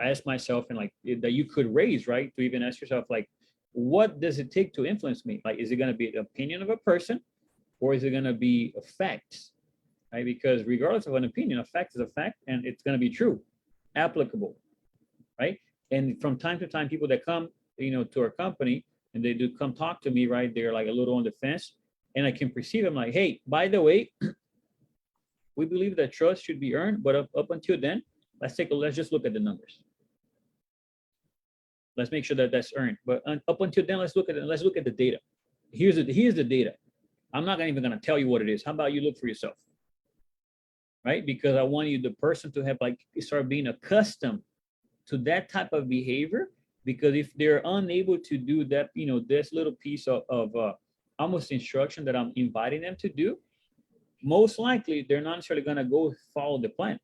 ask myself, and like that you could raise, right? To even ask yourself, like, what does it take to influence me? Like, is it going to be the opinion of a person? or is it going to be a fact, right? Because regardless of an opinion, a fact is a fact, and it's going to be true, applicable, right? And from time to time, people that come, to our company and they do come talk to me, right? They're like a little on the fence, and I can perceive them like, hey, by the way, we believe that trust should be earned, but up until then, let's just look at the numbers. Let's make sure that that's earned. But up until then, let's look at the data. Here's the data. I'm not even going to tell you what it is. How about you look for yourself, right? Because I want the person to have start being accustomed to that type of behavior. Because if they're unable to do that, this little piece of almost instruction that I'm inviting them to do, most likely they're not necessarily going to go follow the plan,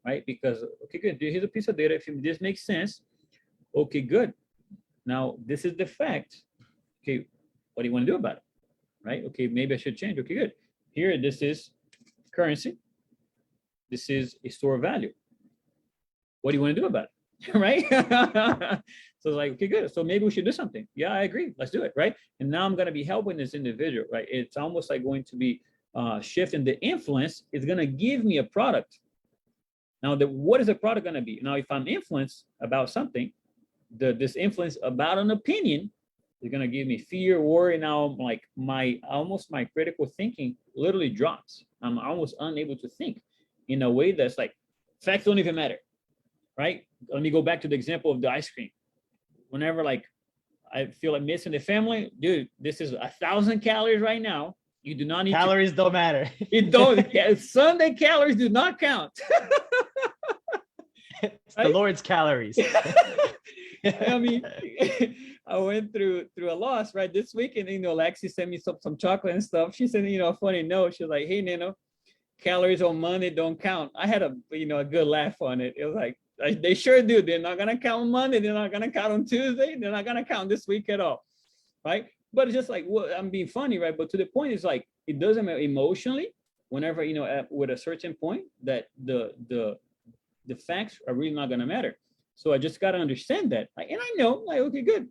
right? Because, okay, good, here's a piece of data. If this makes sense, okay, good. Now, this is the fact. Okay, what do you want to do about it, right? Okay, maybe I should change. Okay, good. Here, this is currency. This is a store of value. What do you want to do about it, right? So it's like, okay, good. So maybe we should do something. Yeah, I agree. Let's do it, right? And now I'm going to be helping this individual, right? It's almost like going to be shifting the influence is going to give me a product. Now, what is the product going to be? Now, if I'm influenced about something, this influence about an opinion is going to give me fear, worry. Now, like my critical thinking literally drops. I'm almost unable to think in a way that's like, facts don't even matter, right? Let me go back to the example of the ice cream. Whenever I feel like missing the family, dude, this is 1,000 calories right now. You do not need calories don't matter. It don't. Sunday calories do not count. It's right? The Lord's calories. I mean, I went through a loss, right? This weekend, Lexi sent me some chocolate and stuff. She sent a funny note. She was like, hey, Neno, calories on Monday don't count. I had a good laugh on it. It was like, they sure do. They're not going to count on Monday. They're not going to count on Tuesday. They're not going to count this week at all, right? But it's just like, well, I'm being funny, right? But to the point is like, it doesn't matter emotionally, whenever, with a certain point that the facts are really not going to matter. So I just got to understand that. And I know, like, okay, good.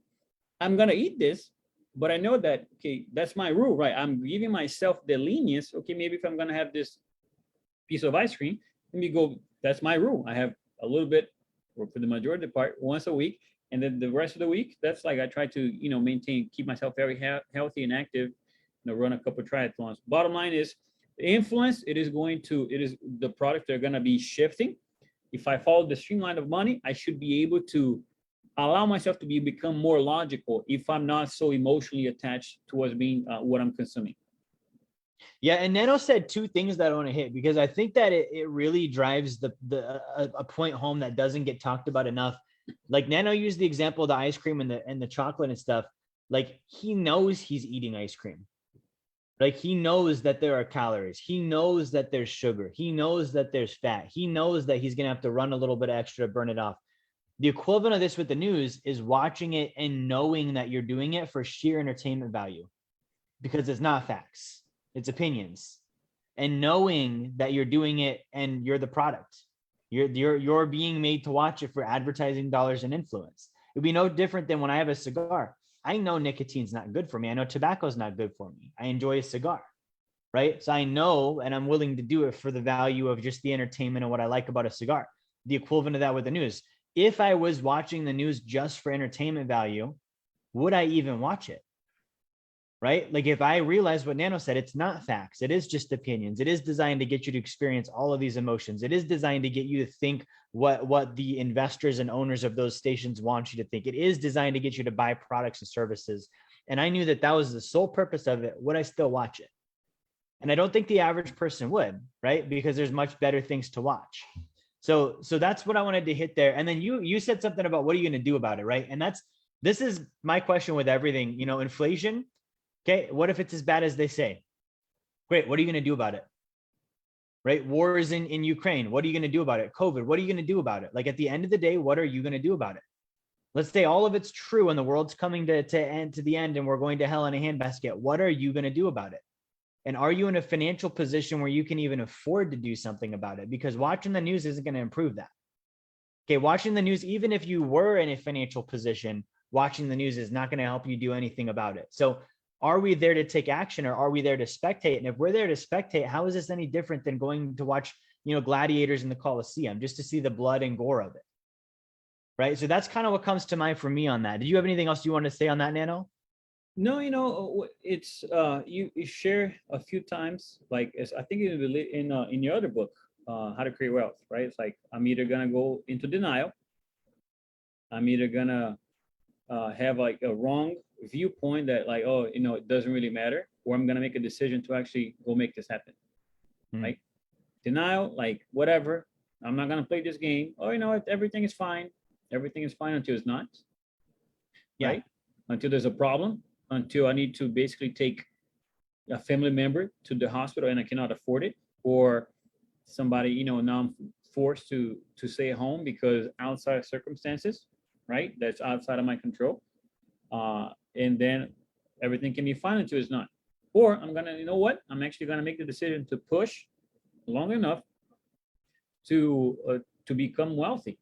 I'm going to eat this, but I know that, okay, that's my rule, right? I'm giving myself the lenience. Okay, maybe if I'm going to have this piece of ice cream, let me go, that's my rule. I have a little bit, or for the majority of the part, once a week. And then the rest of the week, that's like, I try to, maintain, keep myself very healthy and active, run a couple of triathlons. Bottom line is the influence, it is the product they're going to be shifting. If I follow the streamline of money, I should be able to allow myself to become more logical if I'm not so emotionally attached towards being what I'm consuming. Yeah, and Neno said two things that I want to hit, because I think that it really drives a point home that doesn't get talked about enough. Like Neno used the example of the ice cream and the chocolate and stuff. Like he knows he's eating ice cream. Like he knows that there are calories. He knows that there's sugar. He knows that there's fat. He knows that he's going to have to run a little bit extra to burn it off. The equivalent of this with the news is watching it and knowing that you're doing it for sheer entertainment value, because it's not facts, it's opinions, and knowing that you're doing it and you're the product. You're being made to watch it for advertising dollars and influence. It'd be no different than when I have a cigar. I know nicotine's not good for me. I know tobacco's not good for me. I enjoy a cigar, right? So I know, and I'm willing to do it for the value of just the entertainment and what I like about a cigar. The equivalent of that with the news. If I was watching the news just for entertainment value, would I even watch it? Right? Like if I realize what Neno said, it's not facts. It is just opinions. It is designed to get you to experience all of these emotions. It is designed to get you to think what the investors and owners of those stations want you to think. It is designed to get you to buy products and services. And I knew that was the sole purpose of it. Would I still watch it? And I don't think the average person would, right? Because there's much better things to watch. So that's what I wanted to hit there. And then you said something about what are you going to do about it, right? And this is my question with everything, inflation. Okay, what if it's as bad as they say? Great, what are you going to do about it? Right? Wars in Ukraine, what are you going to do about it? COVID, what are you going to do about it? Like at the end of the day, what are you going to do about it? Let's say all of it's true and the world's coming to the end and we're going to hell in a handbasket. What are you going to do about it? And are you in a financial position where you can even afford to do something about it? Because watching the news isn't going to improve that. Okay, watching the news, even if you were in a financial position, watching the news is not going to help you do anything about it. So are we there to take action or are we there to spectate? And if we're there to spectate, how is this any different than going to watch, gladiators in the Coliseum just to see the blood and gore of it? Right. So that's kind of what comes to mind for me on that. Did you have anything else you want to say on that, Nano? No, it's you share a few times, like I think in your other book, How to Create Wealth, right? It's like I'm either gonna go into denial, I'm either gonna have like a wrong viewpoint that like, oh, it doesn't really matter, or I'm gonna make a decision to actually go make this happen, right? Denial, like whatever, I'm not gonna play this game. Oh, everything is fine. Everything is fine until it's not, right? Until there's a problem, until I need to basically take a family member to the hospital and I cannot afford it, or somebody, now I'm forced to stay at home because outside circumstances, right? That's outside of my control. And then everything can be fine until it's not. Or I'm gonna, I'm actually gonna make the decision to push long enough to become wealthy.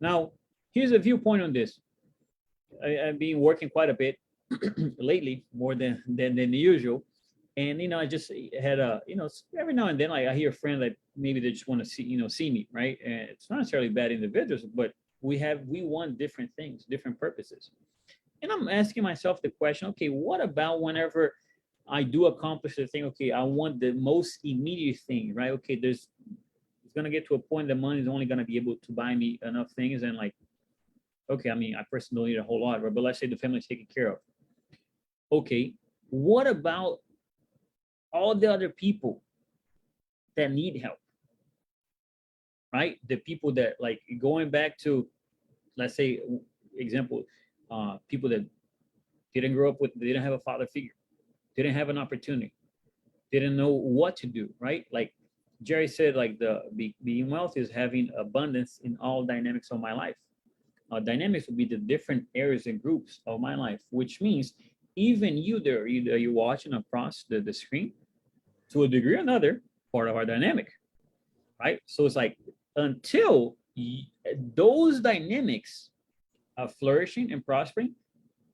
Now, here's a viewpoint on this. I've been working quite a bit lately, more than usual. And I just had every now and then, like I hear a friend that maybe they just want to see me, right? And it's not necessarily bad individuals, but we want different things, different purposes. And I'm asking myself the question, okay, what about whenever I do accomplish the thing? Okay, I want the most immediate thing, right? Okay, it's gonna get to a point that money is only gonna be able to buy me enough things, and like, okay, I mean, I personally don't need a whole lot, but let's say the family's taken care of. Okay, what about all the other people that need help, right? The people that, like, going back to, let's say, example, people that didn't grow up with, they didn't have a father figure, didn't have an opportunity, didn't know what to do, right? Like Jerry said, like being wealthy is having abundance in all dynamics of my life. Dynamics would be the different areas and groups of my life, which means even you there, either you're watching across the screen, to a degree or another, part of our dynamic, right? So it's like until those dynamics are flourishing and prospering,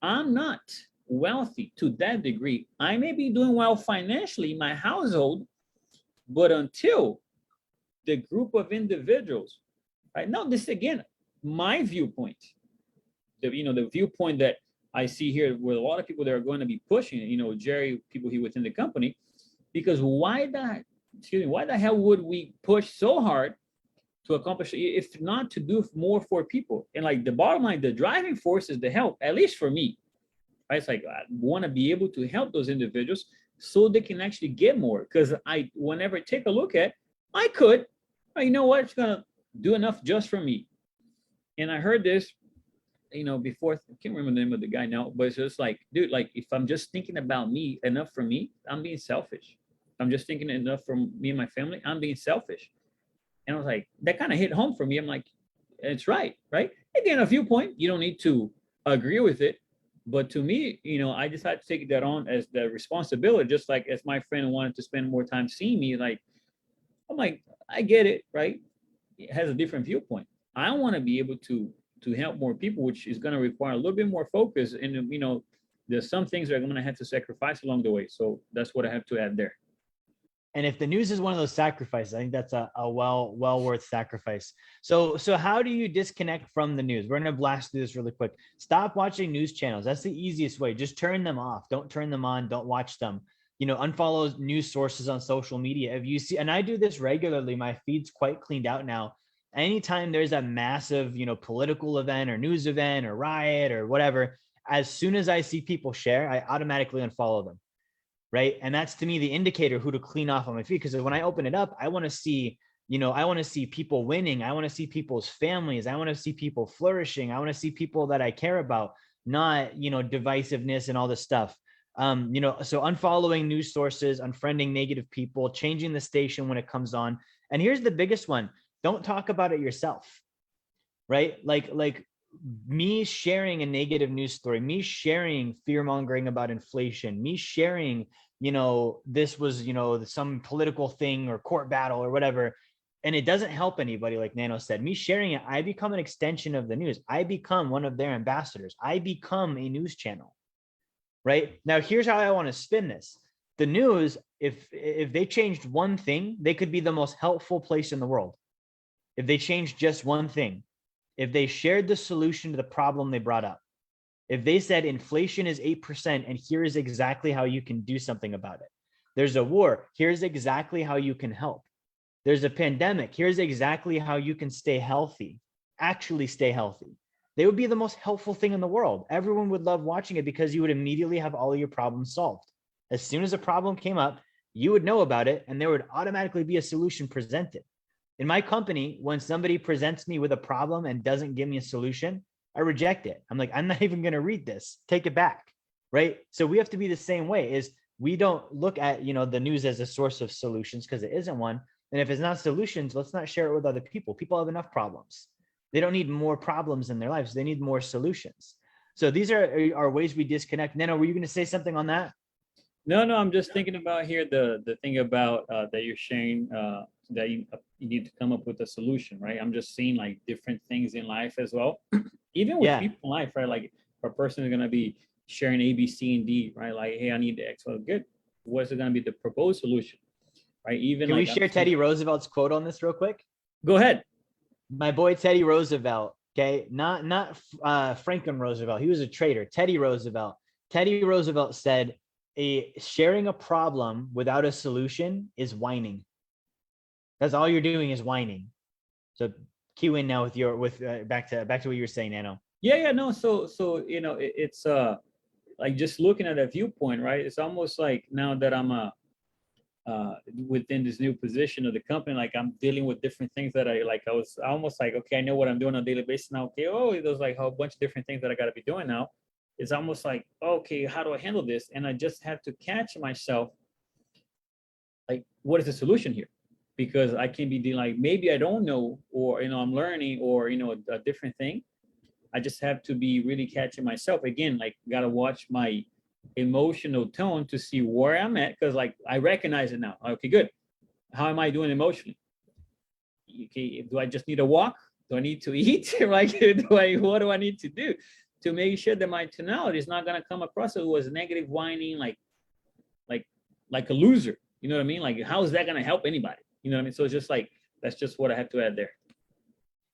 I'm not wealthy to that degree. I may be doing well financially in my household, but until the group of individuals, right? Now, this again, my viewpoint, the viewpoint that I see here with a lot of people that are going to be pushing, Jerry, people here within the company, because why the hell would we push so hard to accomplish, if not to do more for people? And like the bottom line, the driving force is the help, at least for me, right? It's like I want to be able to help those individuals so they can actually get more. Because whenever I take a look at, I could, you know what, it's gonna do enough just for me. And I heard this, before, I can't remember the name of the guy now, but it's just like, dude, like if I'm just thinking about me, enough for me, I'm being selfish. If I'm just thinking enough for me and my family, I'm being selfish. And I was like, that kind of hit home for me. I'm like, it's right? Again, a viewpoint, you don't need to agree with it. But to me, I just had to take that on as the responsibility, just like as my friend wanted to spend more time seeing me, like, I'm like, I get it, right? It has a different viewpoint. I want to be able to help more people, which is going to require a little bit more focus. And, there's some things that I'm going to have to sacrifice along the way. So that's what I have to add there. And if the news is one of those sacrifices, I think that's a well worth sacrifice. So how do you disconnect from the news? We're going to blast through this really quick. Stop watching news channels. That's the easiest way. Just turn them off. Don't turn them on. Don't watch them. Unfollow news sources on social media. If you see, and I do this regularly, my feed's quite cleaned out now. Anytime there's a massive, political event or news event or riot or whatever, as soon as I see people share, I automatically unfollow them. Right. And that's to me the indicator who to clean off on my feed. Because when I open it up, I want to see, I want to see people winning. I want to see people's families. I want to see people flourishing. I want to see people that I care about, not, divisiveness and all this stuff. So unfollowing news sources, unfriending negative people, changing the station when it comes on. And here's the biggest one. Don't talk about it yourself. Right. Like me sharing a negative news story, me sharing fear mongering about inflation, me sharing, this was, some political thing or court battle or whatever, and it doesn't help anybody, like Nano said, me sharing it, I become an extension of the news. I become one of their ambassadors. I become a news channel. right? Now, here's how I want to spin this. The news, if they changed one thing, they could be the most helpful place in the world. If they changed just one thing, if they shared the solution to the problem they brought up, if they said inflation is 8% and here is exactly how you can do something about it. There's a war, here's exactly how you can help. There's a pandemic, here's exactly how you can stay healthy, actually stay healthy. They would be the most helpful thing in the world. Everyone would love watching it because you would immediately have all of your problems solved. As soon as a problem came up, you would know about it and there would automatically be a solution presented. In my company, when somebody presents me with a problem and doesn't give me a solution, I reject it. I'm like, I'm not even going to read this. Take it back, right? So we have to be the same way. Is we don't look at, the news as a source of solutions because it isn't one. And if it's not solutions, let's not share it with other people. People have enough problems. They don't need more problems in their lives. They need more solutions. So these are ways we disconnect. Neno, were you going to say something on that? No, I'm just thinking about here the thing about that you're sharing that you need to come up with a solution, right? I'm just seeing like different things in life as well, even with people in life, right? Like if a person is gonna be sharing A, B, C, and D, right? Like, hey, I need the X. Well, good. What's it gonna be the proposed solution, right? Even can like, we share Teddy Roosevelt's quote on this real quick? Go ahead. My boy Teddy Roosevelt. Okay, not Franklin Roosevelt. He was a traitor. Teddy Roosevelt. Teddy Roosevelt said, sharing a problem without a solution is whining. That's all you're doing is whining. So cue in now with back to what you were saying, Nano. Yeah, no. So it's like just looking at a viewpoint, right? It's almost like now that I'm within this new position of the company, like I'm dealing with different things that I was almost like, okay, I know what I'm doing on a daily basis now. Okay, there's like a bunch of different things that I got to be doing now. It's almost like, okay, how do I handle this? And I just have to catch myself, like, what is the solution here? Because I can be dealing like, maybe I don't know, or I'm learning, or a different thing. I just have to be really catching myself again. Like, gotta watch my emotional tone to see where I'm at, because like I recognize it now. Okay, good. How am I doing emotionally? Okay, do I just need a walk? Do I need to eat? Like, what do I need to do to make sure that my tonality is not gonna come across as negative, whining, like a loser? You know what I mean? Like, how is that gonna help anybody? You know what I mean? So it's just like, that's just what I have to add there.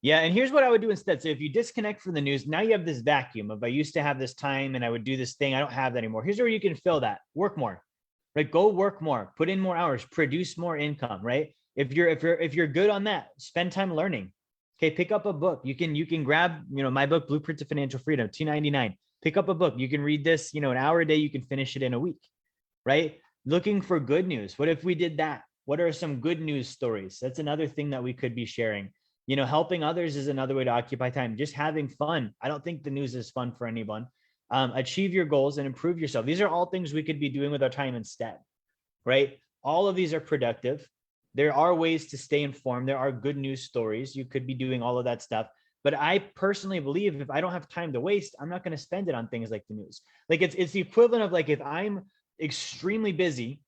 Yeah, and here's what I would do instead. So if you disconnect from the news, now you have this vacuum of I used to have this time and I would do this thing. I don't have that anymore. Here's where you can fill that. Work more, right? Go work more, put in more hours, produce more income, right? If you're good on that, spend time learning. Okay, pick up a book. You can grab, my book, Blueprint to Financial Freedom, $2.99. Pick up a book. You can read this, an hour a day. You can finish it in a week, right? Looking for good news. What if we did that? What are some good news stories? That's another thing that we could be sharing. Helping others is another way to occupy time. Just having fun. I don't think the news is fun for anyone. Achieve your goals and improve yourself. These are all things we could be doing with our time instead, right? All of these are productive. There are ways to stay informed. There are good news stories. You could be doing all of that stuff. But I personally believe if I don't have time to waste, I'm not going to spend it on things like the news. Like it's the equivalent of like if I'm extremely busy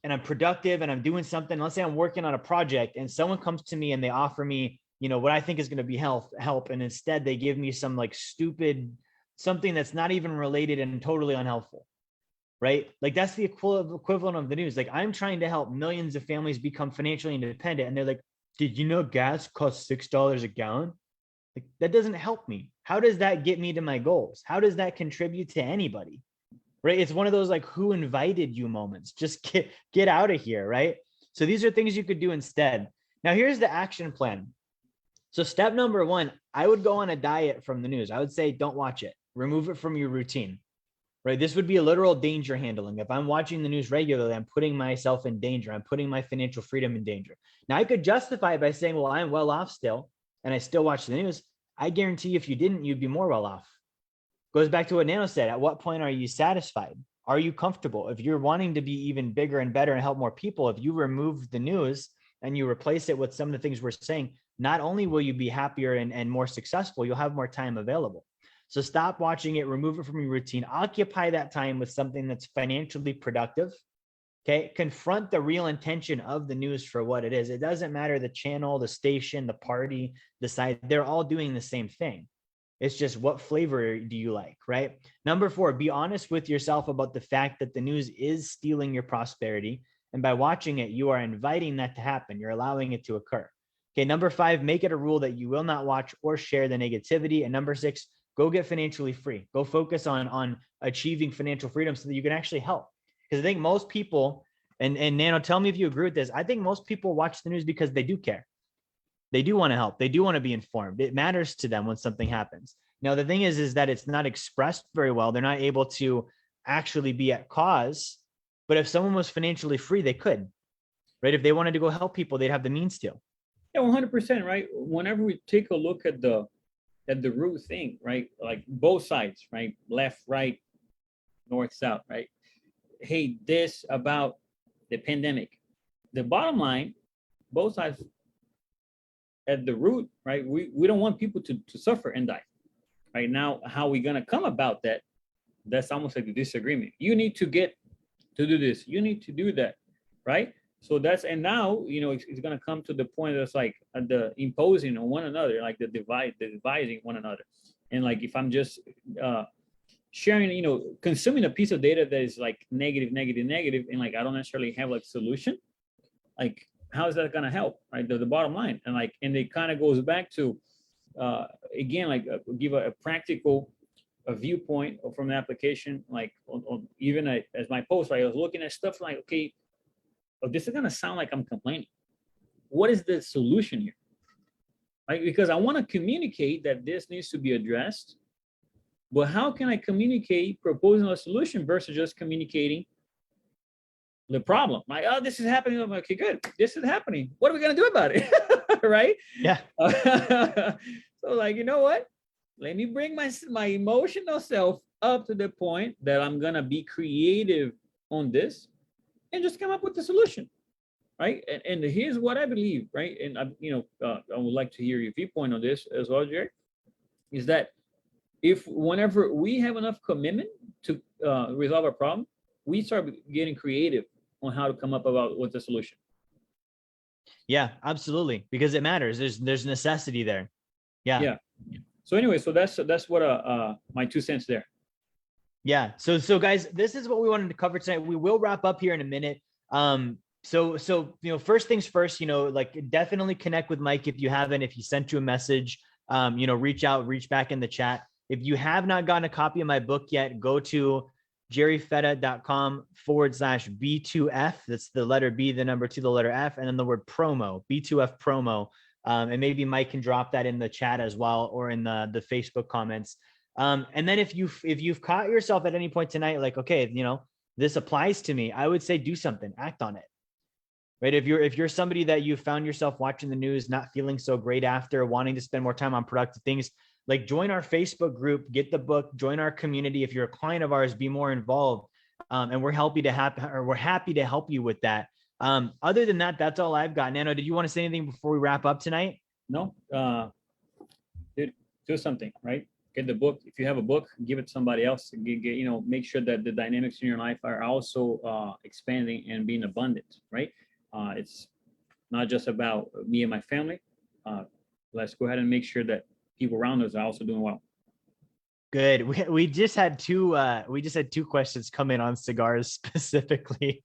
and I'm productive and I'm doing something, let's say I'm working on a project and someone comes to me and they offer me, what I think is going to be help. And instead they give me some like stupid, something that's not even related and totally unhelpful, right? Like that's the equivalent of the news. Like I'm trying to help millions of families become financially independent. And they're like, did you know gas costs $6 a gallon? Like that doesn't help me. How does that get me to my goals? How does that contribute to anybody? Right? It's one of those like, who invited you moments. Just get out of here, right? So these are things you could do instead. Now here's the action plan. So step number one, I would go on a diet from the news. I would say, don't watch it. Remove it from your routine, right? This would be a literal danger handling. If I'm watching the news regularly, I'm putting myself in danger. I'm putting my financial freedom in danger. Now I could justify it by saying, well, I'm well off still, and I still watch the news. I guarantee if you didn't, you'd be more well off. Goes back to what Nano said. At what point are you satisfied? Are you comfortable? If you're wanting to be even bigger and better and help more people, if you remove the news and you replace it with some of the things we're saying, not only will you be happier and more successful, you'll have more time available. So stop watching it, remove it from your routine, occupy that time with something that's financially productive. Okay. Confront the real intention of the news for what it is. It doesn't matter the channel, the station, the party, the side, they're all doing the same thing. It's just what flavor do you like, right? Number 4, be honest with yourself about the fact that the news is stealing your prosperity. And by watching it, you are inviting that to happen. You're allowing it to occur. Okay, number 5, make it a rule that you will not watch or share the negativity. And number 6, go get financially free. Go focus on achieving financial freedom so that you can actually help. Because I think most people, and Nano, tell me if you agree with this, I think most people watch the news because they do care. They do want to help. They do want to be informed. It matters to them when something happens. Now, the thing is that it's not expressed very well. They're not able to actually be at cause. But if someone was financially free, they could, right? If they wanted to go help people, they'd have the means to. Yeah, 100%, right? Whenever we take a look at the root thing, right? Like both sides, right? Left, right, north, south, right? Hey, this about the pandemic. The bottom line, both sides at the root, right? We don't want people to suffer and die. Right now, how we gonna come about that? That's almost like a disagreement. You need to get to do this. You need to do that, right? So that's, and now, you know, it's gonna come to the point that's like the imposing on one another, like the dividing one another. And like if I'm just sharing, you know, consuming a piece of data that is like negative, and like I don't necessarily have like solution, like how is that gonna help, right? The bottom line, and like, and it kind of goes back to again, like give a practical viewpoint from the application, like on even as my post, right? I was looking at stuff like, okay, oh, this is gonna sound like I'm complaining. What is the solution here? Right? Because I want to communicate that this needs to be addressed, but how can I communicate proposing a solution versus just communicating the problem? Like, oh, this is happening. I'm like, okay, good. This is happening. What are we gonna do about it? Right? Yeah. So like, you know what? Let me bring my emotional self up to the point that I'm gonna be creative on this and just come up with the solution, right? And here's what I believe, right? And I, you know, I would like to hear your viewpoint on this as well, Jerry. Is that if whenever we have enough commitment to resolve a problem, we start getting creative on how to come up with the solution. Yeah, absolutely, because it matters. There's necessity there. Yeah. Yeah. So anyway, so that's what my 2 cents there. Yeah. So guys, this is what we wanted to cover tonight. We will wrap up here in a minute. So you know, first things first, you know, like definitely connect with Mike if you haven't. If he sent you a message, you know, reach back in the chat. If you have not gotten a copy of my book yet, go to jerryfetta.com/B2F. That's the letter B, the number 2, the letter F, and then the word promo, B2F promo. And maybe Mike can drop that in the chat as well, or in the Facebook comments. And then if you've caught yourself at any point tonight, like, okay, you know, this applies to me, I would say do something, act on it. Right? If you're somebody that you found yourself watching the news, not feeling so great after, wanting to spend more time on productive things, like join our Facebook group, get the book, join our community. If you're a client of ours, be more involved. And we're happy to help you with that. Other than that, that's all I've got. Nano, did you want to say anything before we wrap up tonight? No, dude, do something, right? Get the book. If you have a book, give it to somebody else. You know, make sure that the dynamics in your life are also expanding and being abundant, right? It's not just about me and my family. Let's go ahead and make sure that people around us are also doing well. Good. We just had two questions come in on cigars specifically.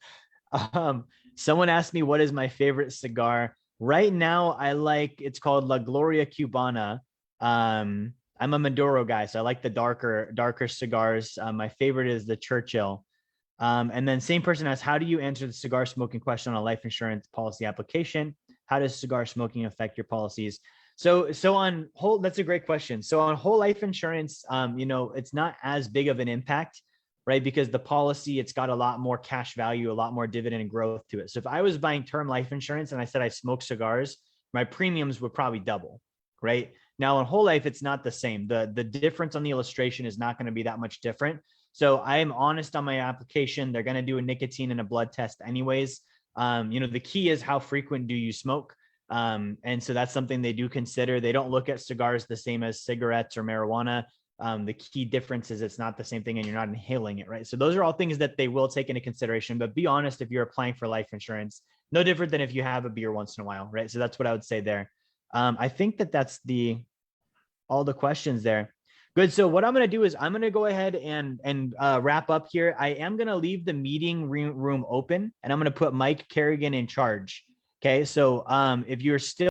Someone asked me, what is my favorite cigar? Right now, it's called La Gloria Cubana. I'm a Maduro guy, so I like the darker cigars. My favorite is the Churchill. And then same person asked, how do you answer the cigar smoking question on a life insurance policy application? How does cigar smoking affect your policies? So on whole, that's a great question. So on whole life insurance, you know, it's not as big of an impact, right? Because the policy, it's got a lot more cash value, a lot more dividend and growth to it. So if I was buying term life insurance and I said I smoke cigars, my premiums would probably double, right? Now on whole life, it's not the same. The difference on the illustration is not going to be that much different. So I am honest on my application. They're going to do a nicotine and a blood test anyways. You know, the key is how frequent do you smoke? And so that's something they do consider. They don't look at cigars the same as cigarettes or marijuana. The key difference is it's not the same thing and you're not inhaling it, right? So those are all things that they will take into consideration, but be honest, if you're applying for life insurance, no different than if you have a beer once in a while, right? So that's what I would say there. I think that's all the questions there. Good. So what I'm going to do is I'm going to go ahead and wrap up here. I am going to leave the meeting room open, and I'm going to put Mike Kerrigan in charge. Okay. So if you're still